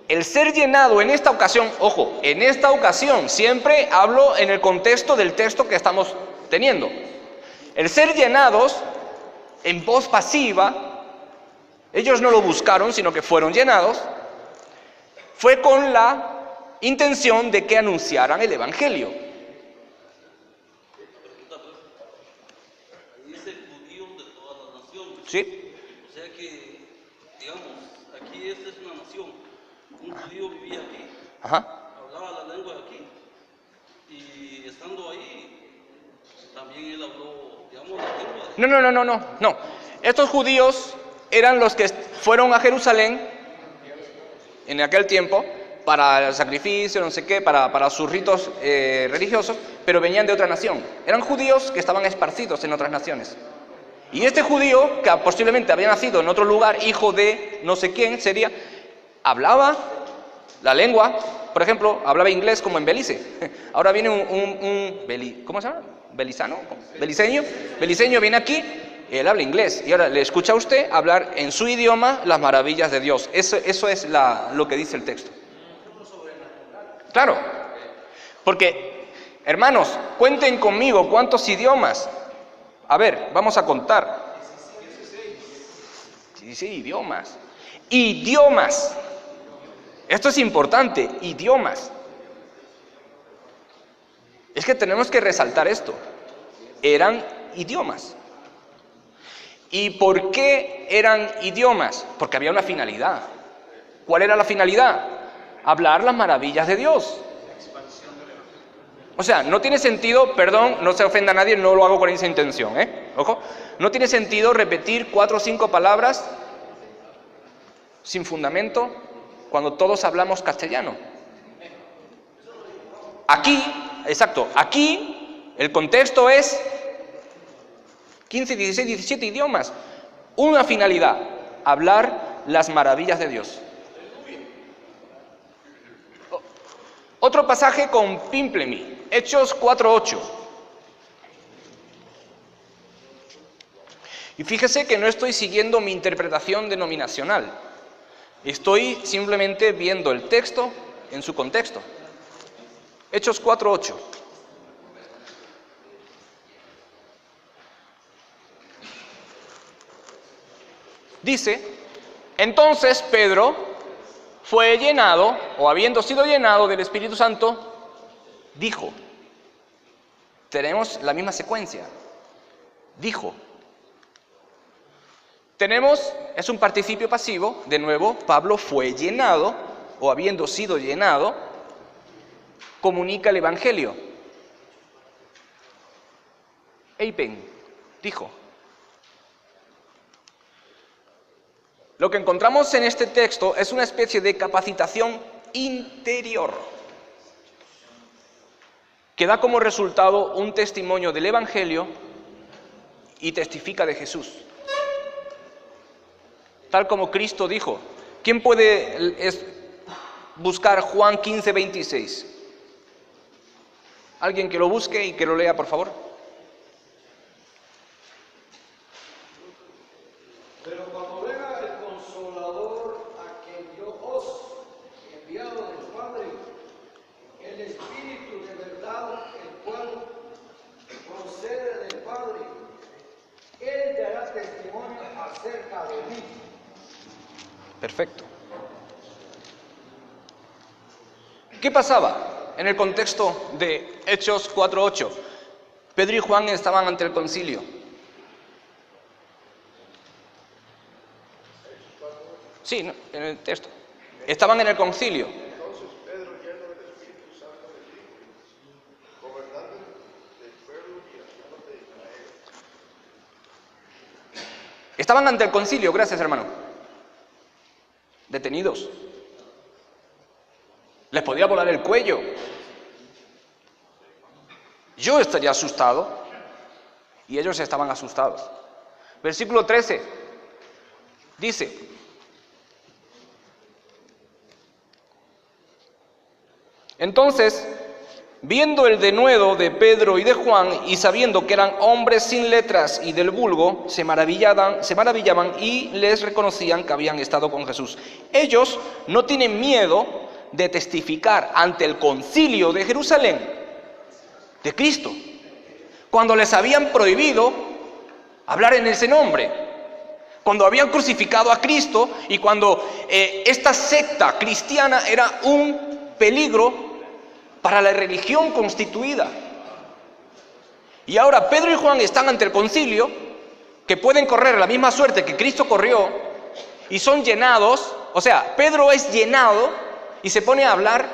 El ser llenado en esta ocasión, ojo, en esta ocasión, siempre hablo en el contexto del texto que estamos teniendo. El ser llenados en voz pasiva, ellos no lo buscaron, sino que fueron llenados, fue con la intención de que anunciaran el Evangelio. Dice judíos de todas las naciones. ¿Sí? O sea que, digamos, aquí esta es una nación. Un judío vivía aquí, Ajá. hablaba la lengua de aquí, y estando ahí, también él habló, digamos, la lengua de... No. Estos judíos eran los que fueron a Jerusalén en aquel tiempo para el sacrificio, no sé qué, para sus ritos religiosos, pero venían de otra nación. Eran judíos que estaban esparcidos en otras naciones. Y este judío, que posiblemente había nacido en otro lugar, hijo de no sé quién sería, hablaba la lengua, por ejemplo, hablaba inglés como en Belice. Ahora viene ¿cómo se llama? Beliceño viene aquí, y él habla inglés, y ahora le escucha a usted hablar en su idioma las maravillas de Dios. Eso es lo que dice el texto. Claro, porque, hermanos, cuenten conmigo, ¿cuántos idiomas? A ver, vamos a contar. 16 idiomas. Idiomas. Esto es importante, idiomas. Es que tenemos que resaltar esto. Eran idiomas. ¿Y por qué eran idiomas? Porque había una finalidad. ¿Cuál era la finalidad? Hablar las maravillas de Dios. O sea, no tiene sentido, perdón, no se ofenda a nadie, no lo hago con esa intención, ojo, no tiene sentido repetir 4 o 5 palabras sin fundamento cuando todos hablamos castellano. Aquí, exacto, aquí el contexto es 15, 16, 17 idiomas. Una finalidad, hablar las maravillas de Dios. Otro pasaje con Pimplemi, Hechos 4:8. Y fíjese que no estoy siguiendo mi interpretación denominacional. Estoy simplemente viendo el texto en su contexto. Hechos 4:8. Dice, entonces Pedro fue llenado, o habiendo sido llenado del Espíritu Santo, dijo. Tenemos la misma secuencia. Dijo. Tenemos, es un participio pasivo, de nuevo, Pablo fue llenado, o habiendo sido llenado, comunica el Evangelio. Eipen, dijo. Lo que encontramos en este texto es una especie de capacitación interior que da como resultado un testimonio del Evangelio y testifica de Jesús. Tal como Cristo dijo. ¿Quién puede buscar Juan 15:26? Alguien que lo busque y que lo lea, por favor. Pero cuando venga el Consolador, a quien yo os he enviado del Padre, el Espíritu de verdad, el cual procede del Padre, Él dará testimonio acerca de mí. Perfecto. ¿Qué pasaba en el contexto de Hechos 4:8? Pedro y Juan estaban ante el concilio. Sí, no, en el texto. Estaban en el concilio. Entonces Pedro, lleno del Espíritu Santo, les dijo, gobernando del pueblo y haciendo de Israel. Estaban ante el concilio, gracias hermano. Detenidos. Les podía volar el cuello. Yo estaría asustado y ellos estaban asustados. Versículo 13 dice, Entonces, viendo el denuedo de Pedro y de Juan, y sabiendo que eran hombres sin letras y del vulgo, se maravillaban y les reconocían que habían estado con Jesús. Ellos no tienen miedo de testificar ante el concilio de Jerusalén de Cristo, cuando les habían prohibido hablar en ese nombre, cuando habían crucificado a Cristo y cuando esta secta cristiana era un peligro para la religión constituida. Y ahora Pedro y Juan están ante el concilio, que pueden correr la misma suerte que Cristo corrió, y son llenados. O sea, Pedro es llenado y se pone a hablar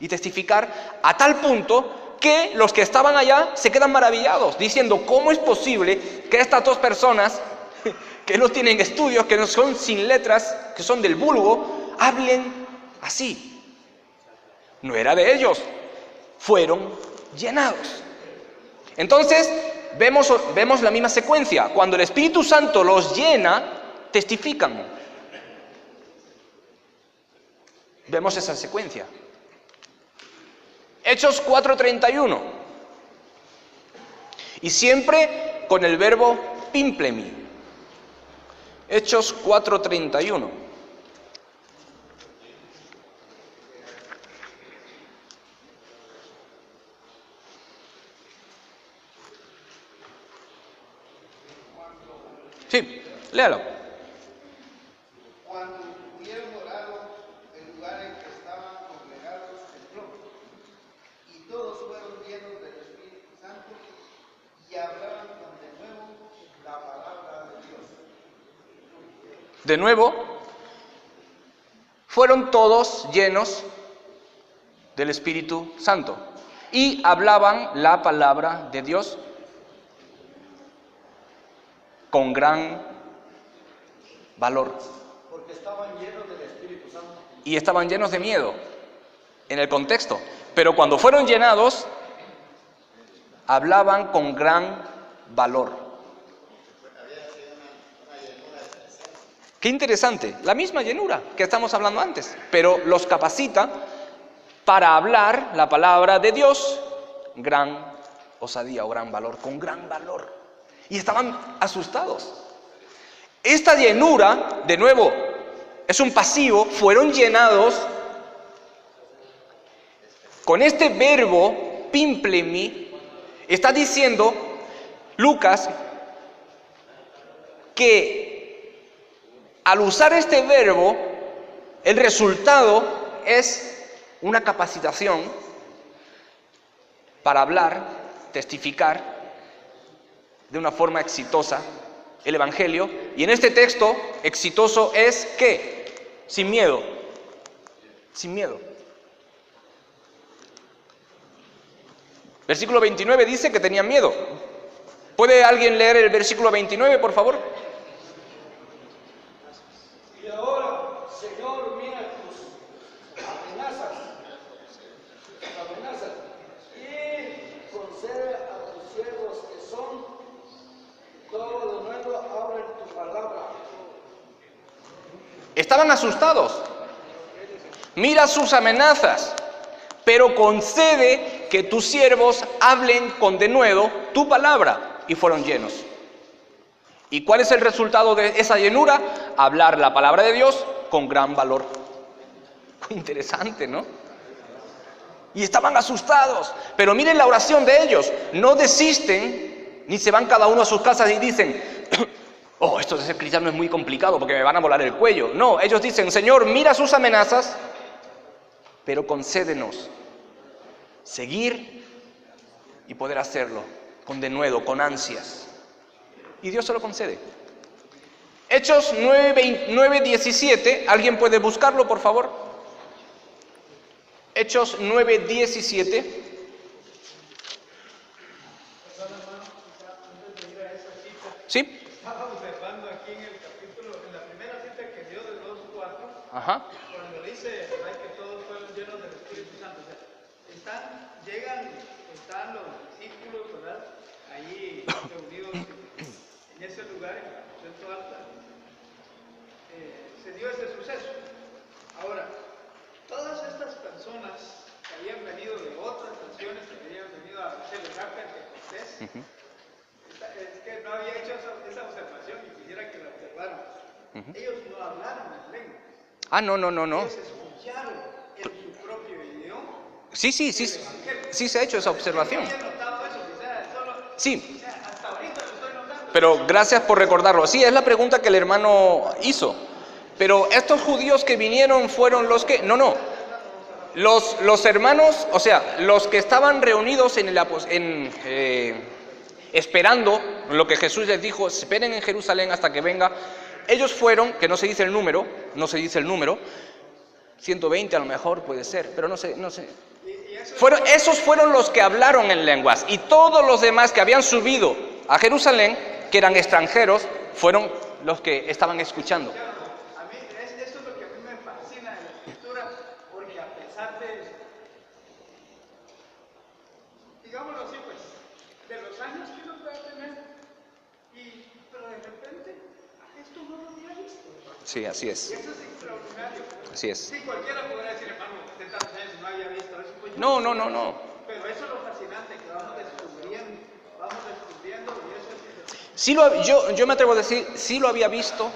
y testificar a tal punto que los que estaban allá se quedan maravillados, diciendo: ¿cómo es posible que estas dos personas que no tienen estudios, que no son sin letras, que son del vulgo, hablen así? No era de ellos, fueron llenados. Entonces, vemos la misma secuencia. Cuando el Espíritu Santo los llena, testifican. Vemos esa secuencia. Hechos 4:31. Y siempre con el verbo pimplemi. Hechos 4:31. Sí, léalo. Cuando hubieron orado, el lugar en que estaban congregados tembló, y todos fueron llenos del Espíritu Santo y hablaban de nuevo la palabra de Dios. De nuevo, fueron todos llenos del Espíritu Santo y hablaban la palabra de Dios con gran valor. Porque estaban llenos del Espíritu Santo. Y estaban llenos de miedo en el contexto. Pero cuando fueron llenados, hablaban con gran valor. Qué interesante, la misma llenura que estamos hablando antes, pero los capacita para hablar la palabra de Dios, gran osadía o gran valor, con gran valor. Y estaban asustados. Esta llenura, de nuevo, es un pasivo, fueron llenados con este verbo, pimplemi. Está diciendo Lucas que al usar este verbo, el resultado es una capacitación para hablar, testificar de una forma exitosa el Evangelio. Y en este texto, exitoso es ¿qué? Sin miedo. Sin miedo. Versículo 29 dice que tenían miedo. ¿Puede alguien leer el versículo 29, por favor? Y ahora, Señor, mira tus amenazas, y concede a tus siervos que son todo de nuevo, hablen tu palabra. Estaban asustados. Mira sus amenazas, pero concede que tus siervos hablen con denuedo tu palabra. Y fueron llenos. ¿Y cuál es el resultado de esa llenura? Hablar la palabra de Dios con gran valor. Interesante, ¿no? Y estaban asustados. Pero miren la oración de ellos. No desisten, ni se van cada uno a sus casas y dicen: oh, esto de ser cristiano es muy complicado porque me van a volar el cuello. No, ellos dicen: Señor, mira sus amenazas, pero concédenos seguir y poder hacerlo con denuedo, con ansias. Y Dios se lo concede. Hechos 9:17, ¿alguien puede buscarlo, por favor? Hechos 9:17. ¿Sí? Estaba observando aquí en el capítulo, en la primera cita que dio de 2:4, Ajá. cuando dice ¿verdad? Que todos fueron llenos del Espíritu Santo. O sea, están los discípulos, ¿verdad? Allí reunidos en ese lugar, en el aposento alta. Se dio ese suceso. Ahora, todas estas personas que habían venido de otras naciones, que habían venido a celebrar Pentecostés. Es que no había hecho esa observación y quisiera que la observaran. Ellos no hablaron en lengua. Ah, no. Ellos escucharon en su propio idioma. Sí se ha hecho esa observación. Sí. Pero gracias por recordarlo. Sí, es la pregunta que el hermano hizo. Pero estos judíos que vinieron fueron los que... No. Los hermanos, o sea, los que estaban reunidos esperando lo que Jesús les dijo, esperen en Jerusalén hasta que venga. Ellos fueron, que no se dice el número, 120 a lo mejor puede ser, pero no sé. Esos fueron los que hablaron en lenguas, y todos los demás que habían subido a Jerusalén, que eran extranjeros, fueron los que estaban escuchando. A mí, eso es lo que a mí me fascina de la Escritura, porque a pesar de, digámoslo así, pues, de los años que uno puede tener, pero de repente, esto no lo había visto. Sí, así es. Y eso es extraordinario. Así es. Sí, cualquiera podrá decir, hermano, 70 años no había visto eso. Pues No. Pero eso es lo fascinante, que vamos descubriendo y eso es... Sí yo me atrevo a decir, sí lo había visto,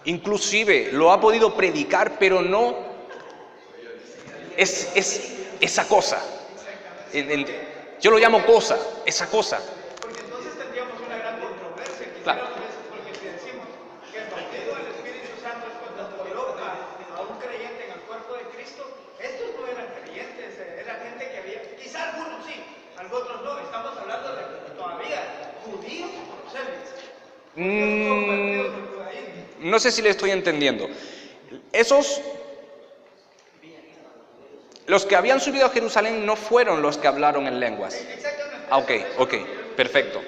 inclusive lo ha podido predicar, pero no es esa cosa. Yo lo llamo cosa, esa cosa. Porque entonces tendríamos una gran controversia, Claro. porque si decimos que el bautismo del Espíritu Santo es cuando coloca a un creyente en el cuerpo de Cristo, estos no eran creyentes, era gente que había, quizá algunos sí, otros no, estamos hablando de todavía judíos prosélitos. No sé si le estoy entendiendo. Los que habían subido a Jerusalén no fueron los que hablaron en lenguas. Exactamente. Ok, perfecto.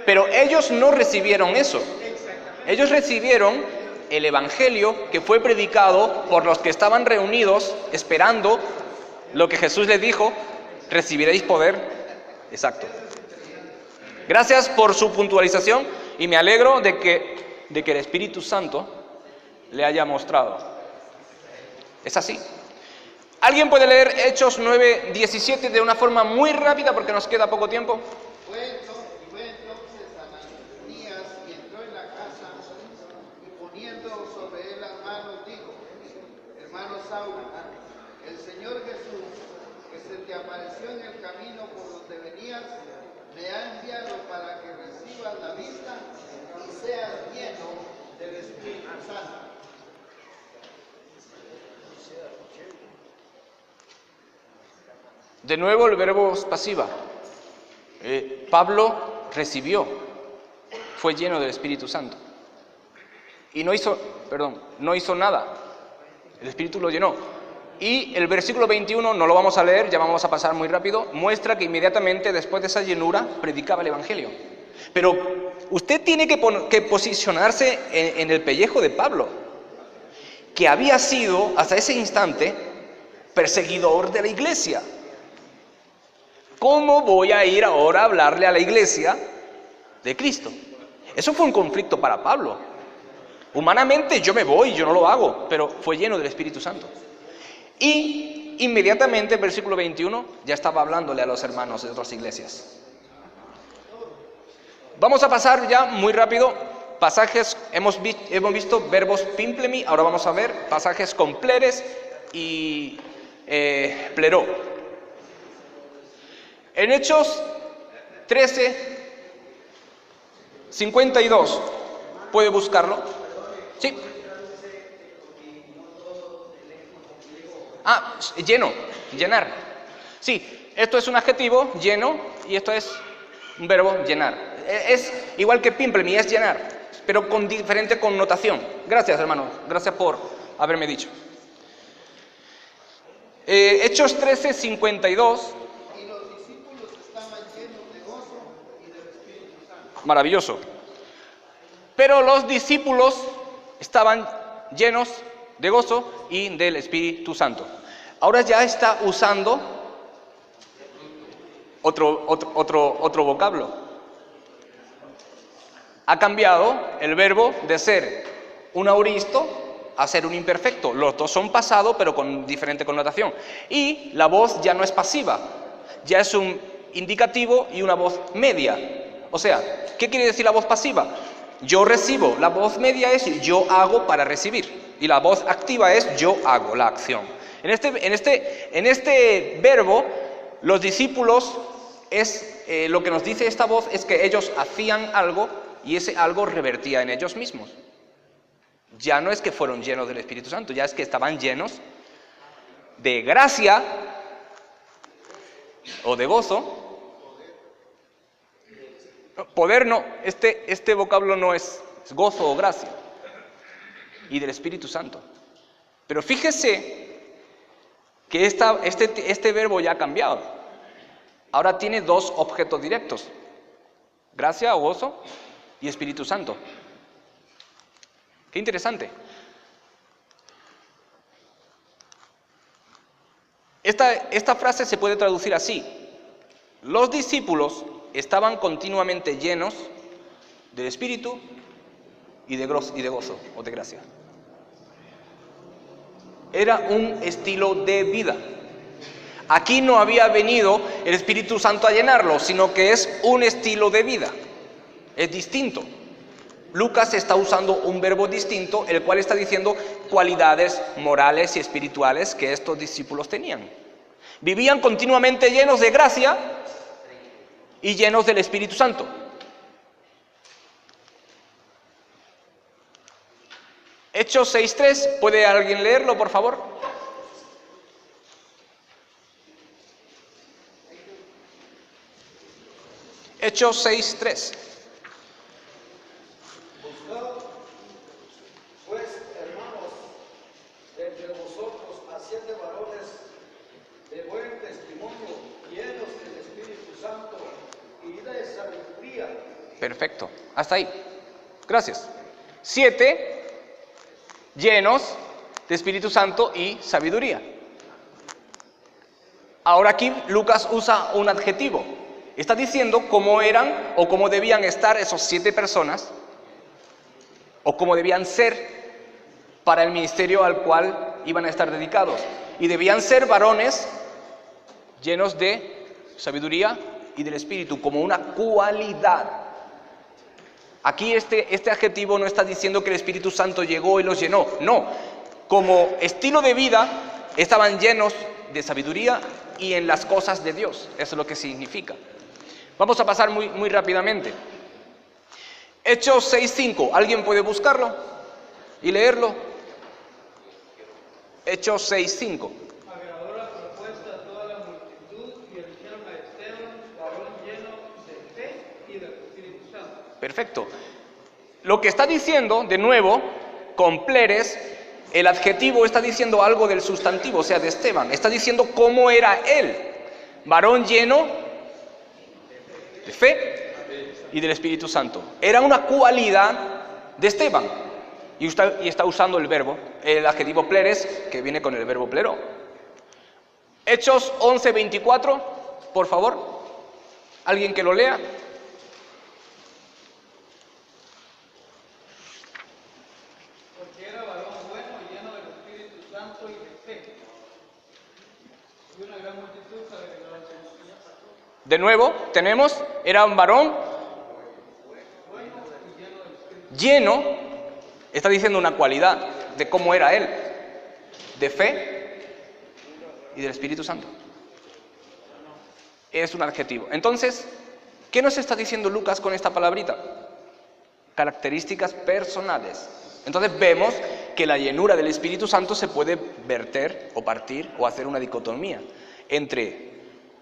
Pero ellos no recibieron eso. Ellos recibieron el evangelio que fue predicado por los que estaban reunidos esperando lo que Jesús les dijo: recibiréis poder. Exacto. Gracias por su puntualización y me alegro de que el Espíritu Santo le haya mostrado. Es así. ¿Alguien puede leer Hechos 9:17 de una forma muy rápida porque nos queda poco tiempo? Fue entonces Ananías y entró en la casa y poniendo sobre él las manos dijo: hermano Saulo, el Señor Jesús, que se te apareció en el camino por donde venías, me ha enviado para que recibas la vista y seas lleno del Espíritu Santo. De nuevo el verbo es pasiva. Pablo recibió, fue lleno del Espíritu Santo. Y no hizo nada. El Espíritu lo llenó. Y el versículo 21, no lo vamos a leer, ya vamos a pasar muy rápido, muestra que inmediatamente después de esa llenura predicaba el Evangelio. Pero usted tiene que posicionarse en el pellejo de Pablo, que había sido hasta ese instante perseguidor de la iglesia. ¿Cómo voy a ir ahora a hablarle a la iglesia de Cristo? Eso fue un conflicto para Pablo. Humanamente yo me voy, yo no lo hago, pero fue lleno del Espíritu Santo. Y inmediatamente, versículo 21, ya estaba hablándole a los hermanos de otras iglesias. Vamos a pasar ya muy rápido pasajes. Hemos visto verbos pimplemi, ahora vamos a ver pasajes con pleres y pleró. En Hechos 13:52, ¿puede buscarlo? Sí. Lleno, llenar. Sí, esto es un adjetivo, lleno, y esto es un verbo, llenar. Es igual que pimplemi, es llenar, pero con diferente connotación. Gracias, hermano, gracias por haberme dicho. Hechos 13:52. Y los discípulos estaban llenos de gozo y del Espíritu Santo. Maravilloso. Pero los discípulos estaban llenos de gozo y del Espíritu Santo. Ahora ya está usando otro vocablo. Ha cambiado el verbo de ser un auristo a ser un imperfecto. Los dos son pasado, pero con diferente connotación. Y la voz ya no es pasiva, ya es un indicativo y una voz media. O sea, ¿qué quiere decir la voz pasiva? Yo recibo. La voz media es yo hago para recibir. Y la voz activa es yo hago, la acción. En este verbo, los discípulos, lo que nos dice esta voz es que ellos hacían algo y ese algo revertía en ellos mismos. Ya no es que fueron llenos del Espíritu Santo, ya es que estaban llenos de gracia o de gozo. Poder no, este vocablo no es gozo o gracia, y del Espíritu Santo. Pero fíjese que este verbo ya ha cambiado. Ahora tiene dos objetos directos: gracia o gozo y Espíritu Santo. Qué interesante. Esta frase se puede traducir así: los discípulos estaban continuamente llenos del Espíritu y de gozo o de gracia. Era un estilo de vida. Aquí no había venido el Espíritu Santo a llenarlo, sino que es un estilo de vida. Es distinto. Lucas está usando un verbo distinto, el cual está diciendo cualidades morales y espirituales que estos discípulos tenían. Vivían continuamente llenos de gracia y llenos del Espíritu Santo. Hechos 6:3, ¿puede alguien leerlo, por favor? Hechos 6:3. Buscad, pues, hermanos, de entre vosotros a 7 varones de buen testimonio, llenos del Espíritu Santo y de sabiduría. Perfecto, hasta ahí. Gracias. 7 llenos de Espíritu Santo y sabiduría. Ahora aquí Lucas usa un adjetivo. Está diciendo cómo eran o cómo debían estar esos 7 personas, o cómo debían ser para el ministerio al cual iban a estar dedicados. Y debían ser varones llenos de sabiduría y del Espíritu, como una cualidad. Aquí este adjetivo no está diciendo que el Espíritu Santo llegó y los llenó. No, como estilo de vida estaban llenos de sabiduría y en las cosas de Dios. Eso es lo que significa. Vamos a pasar muy rápidamente. Hechos 6:5. ¿Alguien puede buscarlo y leerlo? Hechos 6:5. Agradó la propuesta a toda la multitud y eligieron a Esteban, varón lleno de fe y del Espíritu Santo. Perfecto. Lo que está diciendo, de nuevo, con pleres, el adjetivo está diciendo algo del sustantivo, o sea, de Esteban. Está diciendo cómo era él. Varón lleno de fe y del Espíritu Santo. Era una cualidad de Esteban. Y está usando el adjetivo pleres, que viene con el verbo plero. Hechos 11:24, por favor. ¿Alguien que lo lea? Porque era varón bueno y lleno del Espíritu Santo y de fe. Y una gran multitud se agregó al Señor. De nuevo, era un varón lleno, está diciendo una cualidad de cómo era él, de fe y del Espíritu Santo. Es un adjetivo. Entonces, ¿qué nos está diciendo Lucas con esta palabrita? Características personales. Entonces vemos que la llenura del Espíritu Santo se puede verter o partir o hacer una dicotomía entre,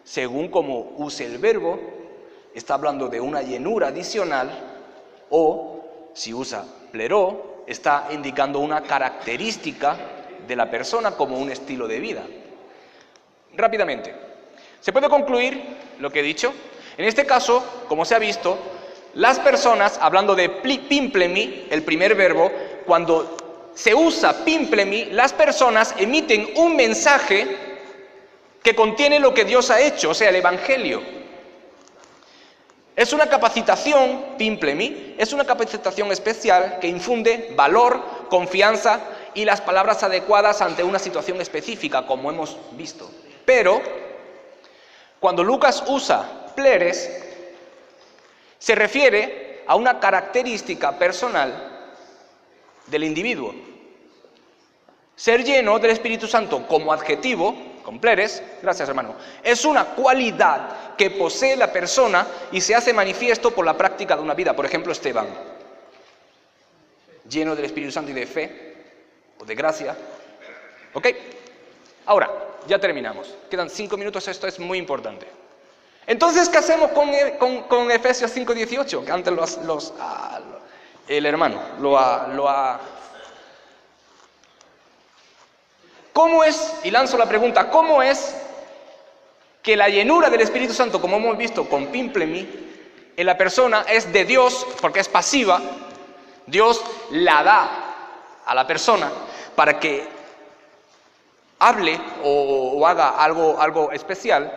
según como use el verbo, está hablando de una llenura adicional, o si usa pleró, está indicando una característica de la persona como un estilo de vida. Rápidamente, se puede concluir lo que he dicho. En este caso, como se ha visto, las personas, hablando de pimplemi, el primer verbo, cuando se usa pimplemi, las personas emiten un mensaje que contiene lo que Dios ha hecho, o sea, el Evangelio. Es una capacitación, pimplemi, es una capacitación especial que infunde valor, confianza y las palabras adecuadas ante una situación específica, como hemos visto. Pero, cuando Lucas usa pleres, se refiere a una característica personal del individuo. Ser lleno del Espíritu Santo como adjetivo, con pleres, gracias hermano, es una cualidad que posee la persona y se hace manifiesto por la práctica de una vida. Por ejemplo, Esteban, lleno del Espíritu Santo y de fe, o de gracia. ¿Ok? Ahora, ya terminamos. Quedan 5 minutos, esto es muy importante. Entonces, ¿qué hacemos con Efesios 5:18? Que antes el hermano lo ha... ¿Cómo es, y lanzo la pregunta, cómo es que la llenura del Espíritu Santo, como hemos visto con Pimplemi, en la persona es de Dios, porque es pasiva? Dios la da a la persona para que hable o haga algo especial.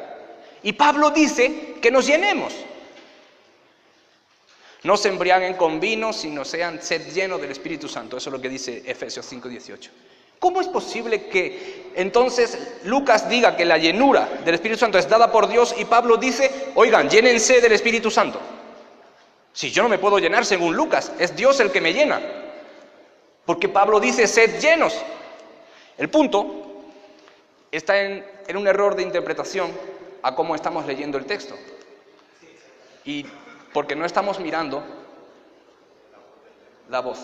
Y Pablo dice que nos llenemos. No se embriaguen con vino, sino sed llenos del Espíritu Santo. Eso es lo que dice Efesios 5:18. ¿Cómo es posible que entonces Lucas diga que la llenura del Espíritu Santo es dada por Dios y Pablo dice, oigan, llénense del Espíritu Santo? Si yo no me puedo llenar según Lucas, es Dios el que me llena. Porque Pablo dice, sed llenos. El punto está en un error de interpretación a cómo estamos leyendo el texto. Y porque no estamos mirando la voz.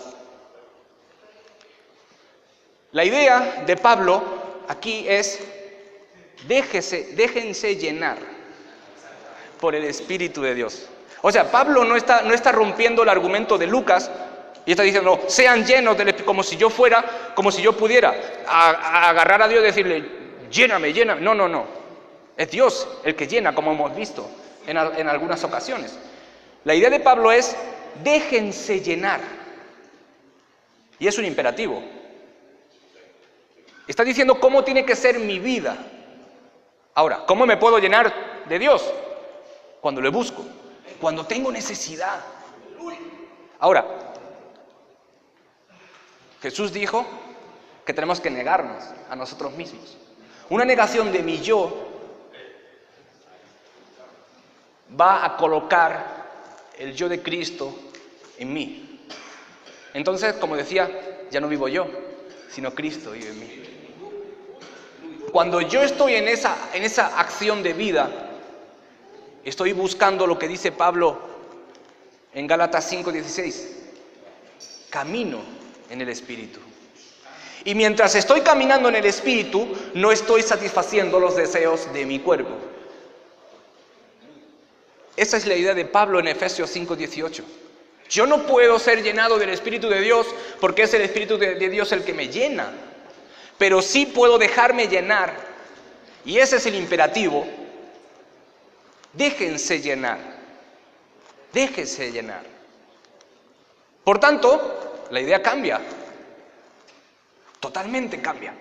La idea de Pablo aquí es, déjense llenar por el Espíritu de Dios. O sea, Pablo no está rompiendo el argumento de Lucas y está diciendo, sean llenos del Espíritu, como si yo pudiera agarrar a Dios y decirle, lléname. No. Es Dios el que llena, como hemos visto en algunas ocasiones. La idea de Pablo es, déjense llenar. Y es un imperativo. Está diciendo cómo tiene que ser mi vida. Ahora, ¿cómo me puedo llenar de Dios? Cuando le busco, cuando tengo necesidad. Ahora, Jesús dijo que tenemos que negarnos a nosotros mismos. Una negación de mi yo va a colocar el yo de Cristo en mí. Entonces, como decía, ya no vivo yo, sino Cristo vive en mí. Cuando yo estoy en esa acción de vida, estoy buscando lo que dice Pablo en Gálatas 5:16. Camino en el Espíritu. Y mientras estoy caminando en el Espíritu, no estoy satisfaciendo los deseos de mi cuerpo. Esa es la idea de Pablo en Efesios 5:18. Yo no puedo ser llenado del Espíritu de Dios porque es el Espíritu de Dios el que me llena. Pero sí puedo dejarme llenar. Y ese es el imperativo. Déjense llenar. Déjense llenar. Por tanto, la idea cambia. Totalmente cambia.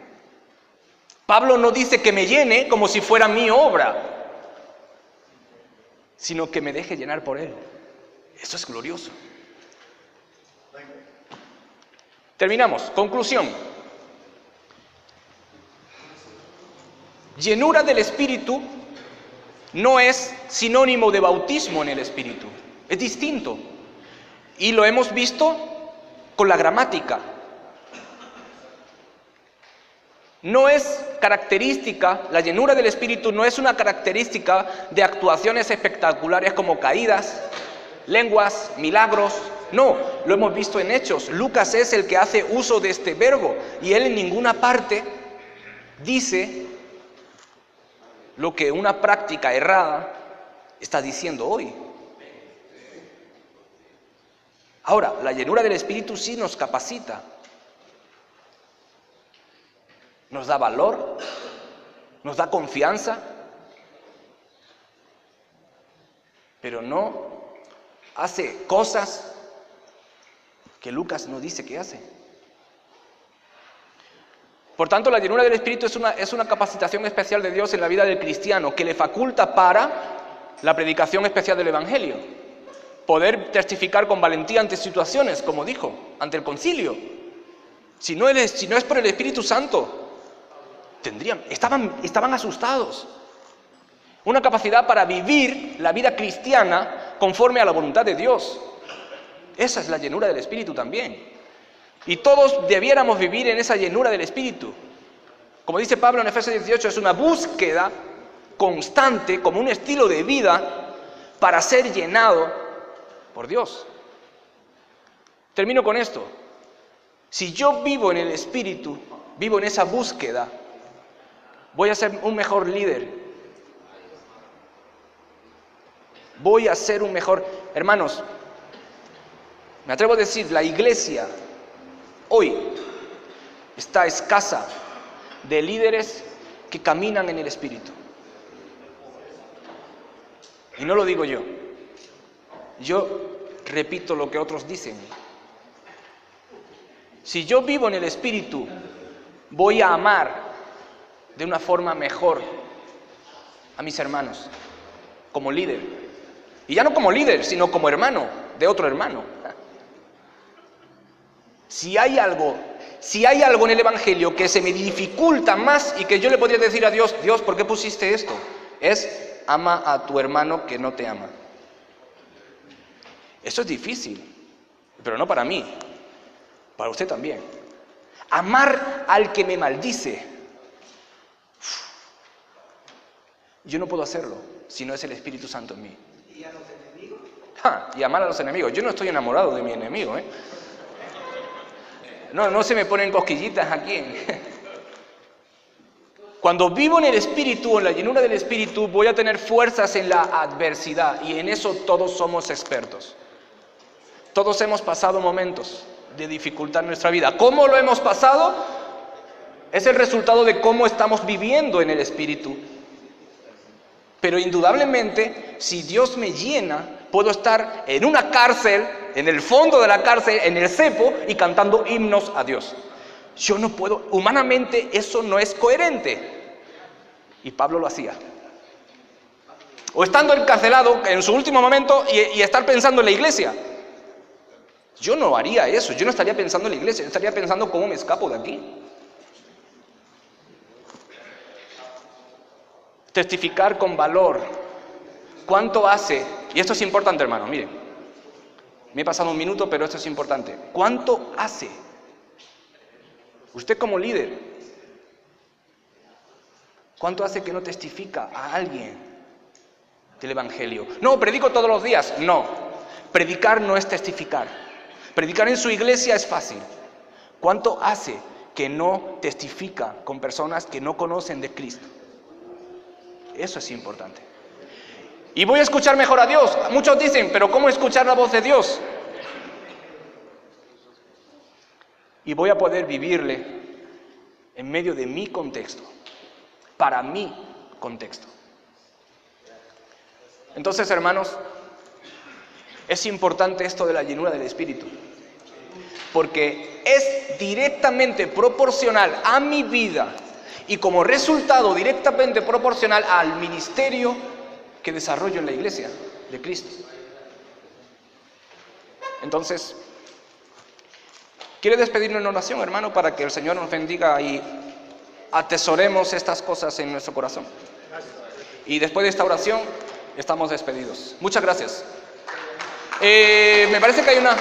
Pablo no dice que me llene como si fuera mi obra, sino que me deje llenar por Él. Eso es glorioso. Terminamos. Conclusión. Llenura del Espíritu no es sinónimo de bautismo en el Espíritu. Es distinto. Y lo hemos visto con la gramática. No es característica, la llenura del Espíritu no es una característica de actuaciones espectaculares como caídas, lenguas, milagros. No, lo hemos visto en Hechos. Lucas es el que hace uso de este verbo y él en ninguna parte dice lo que una práctica errada está diciendo hoy. Ahora, la llenura del Espíritu sí nos capacita. Nos da valor, nos da confianza, pero no hace cosas que Lucas no dice que hace. Por tanto, la llenura del Espíritu es una capacitación especial de Dios en la vida del cristiano que le faculta para la predicación especial del Evangelio. Poder testificar con valentía ante situaciones, como dijo, ante el concilio. Si no es por el Espíritu Santo, estaban asustados. Una capacidad para vivir la vida cristiana conforme a la voluntad de Dios. Esa es la llenura del Espíritu también. Y todos debiéramos vivir en esa llenura del Espíritu. Como dice Pablo en Efesios 18, es una búsqueda constante, como un estilo de vida, para ser llenado por Dios. Termino con esto. Si yo vivo en el Espíritu, vivo en esa búsqueda, voy a ser un mejor líder. Voy a ser un mejor... Hermanos, me atrevo a decir, la iglesia hoy está escasa de líderes que caminan en el Espíritu. Y no lo digo yo. Yo repito lo que otros dicen. Si yo vivo en el Espíritu, voy a amar de una forma mejor a mis hermanos, como líder. Y ya no como líder, sino como hermano de otro hermano. Si hay algo en el Evangelio que se me dificulta más y que yo le podría decir a Dios, Dios, ¿por qué pusiste esto? Es, ama a tu hermano que no te ama. Eso es difícil, pero no para mí, para usted también. Amar al que me maldice. Yo no puedo hacerlo si no es el Espíritu Santo en mí. ¿Y a los enemigos? Y amar a los enemigos. Yo no estoy enamorado de mi enemigo, ¿eh? No se me ponen cosquillitas aquí. Cuando vivo en el Espíritu, en la llenura del Espíritu, voy a tener fuerzas en la adversidad. Y en eso todos somos expertos. Todos hemos pasado momentos de dificultad en nuestra vida. ¿Cómo lo hemos pasado? Es el resultado de cómo estamos viviendo en el Espíritu. Pero indudablemente, si Dios me llena, puedo estar en una cárcel, en el fondo de la cárcel, en el cepo, y cantando himnos a Dios. Yo no puedo, humanamente eso no es coherente. Y Pablo lo hacía. O estando encarcelado en su último momento y estar pensando en la iglesia. Yo no haría eso, yo no estaría pensando en la iglesia, yo estaría pensando cómo me escapo de aquí. Testificar con valor. ¿Cuánto hace? Y esto es importante, hermano, miren. Me he pasado un minuto, pero esto es importante. ¿Cuánto hace? Usted como líder, ¿cuánto hace que no testifica a alguien del Evangelio? No, predico todos los días. No, predicar no es testificar. Predicar en su iglesia es fácil. ¿Cuánto hace que no testifica con personas que no conocen de Cristo? Eso es importante. Y voy a escuchar mejor a Dios. Muchos dicen, pero ¿cómo escuchar la voz de Dios? Y voy a poder vivirle en medio de mi contexto, para mi contexto. Entonces, hermanos, es importante esto de la llenura del Espíritu, porque es directamente proporcional a mi vida y como resultado directamente proporcional al ministerio que desarrollo en la iglesia de Cristo. Entonces, ¿quiere despedirnos en oración, hermano, para que el Señor nos bendiga y atesoremos estas cosas en nuestro corazón? Y después de esta oración, estamos despedidos. Muchas gracias. Me parece que hay una...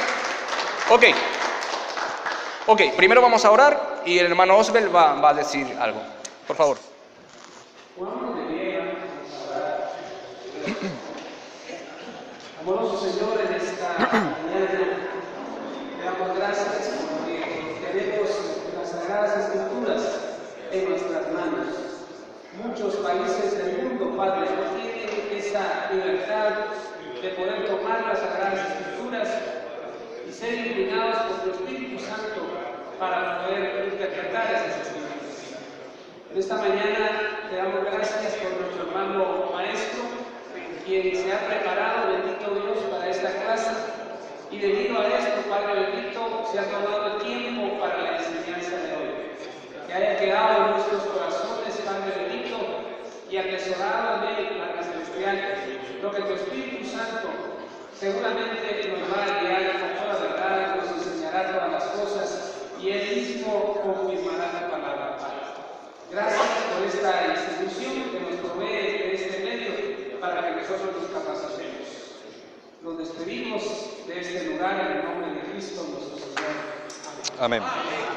Ok, primero vamos a orar y el hermano Osbel va a decir algo. Por favor. Amoroso Señor, en esta mañana te damos gracias porque tenemos las Sagradas Escrituras en nuestras manos. Muchos países del mundo, Padre, no tienen esa libertad de poder tomar las Sagradas Escrituras y ser iluminados por tu Espíritu Santo para poder interpretar esas Escrituras. En esta mañana te damos gracias por nuestro hermano maestro, quien se ha preparado, bendito Dios, para esta clase, y debido a esto, Padre bendito, se ha tomado el tiempo para la enseñanza de hoy. Que haya quedado en nuestros corazones, Padre bendito, y atesorado en él, Padre celestial, lo que tu Espíritu Santo seguramente nos va a guiar con toda verdad, nos enseñará todas las cosas, y Él mismo confirmará la palabra. Gracias por esta institución que nos provee de este medio para que nosotros nos capacitemos. Nos despedimos de este lugar en el nombre de Cristo nuestro Señor. Amén. Amén.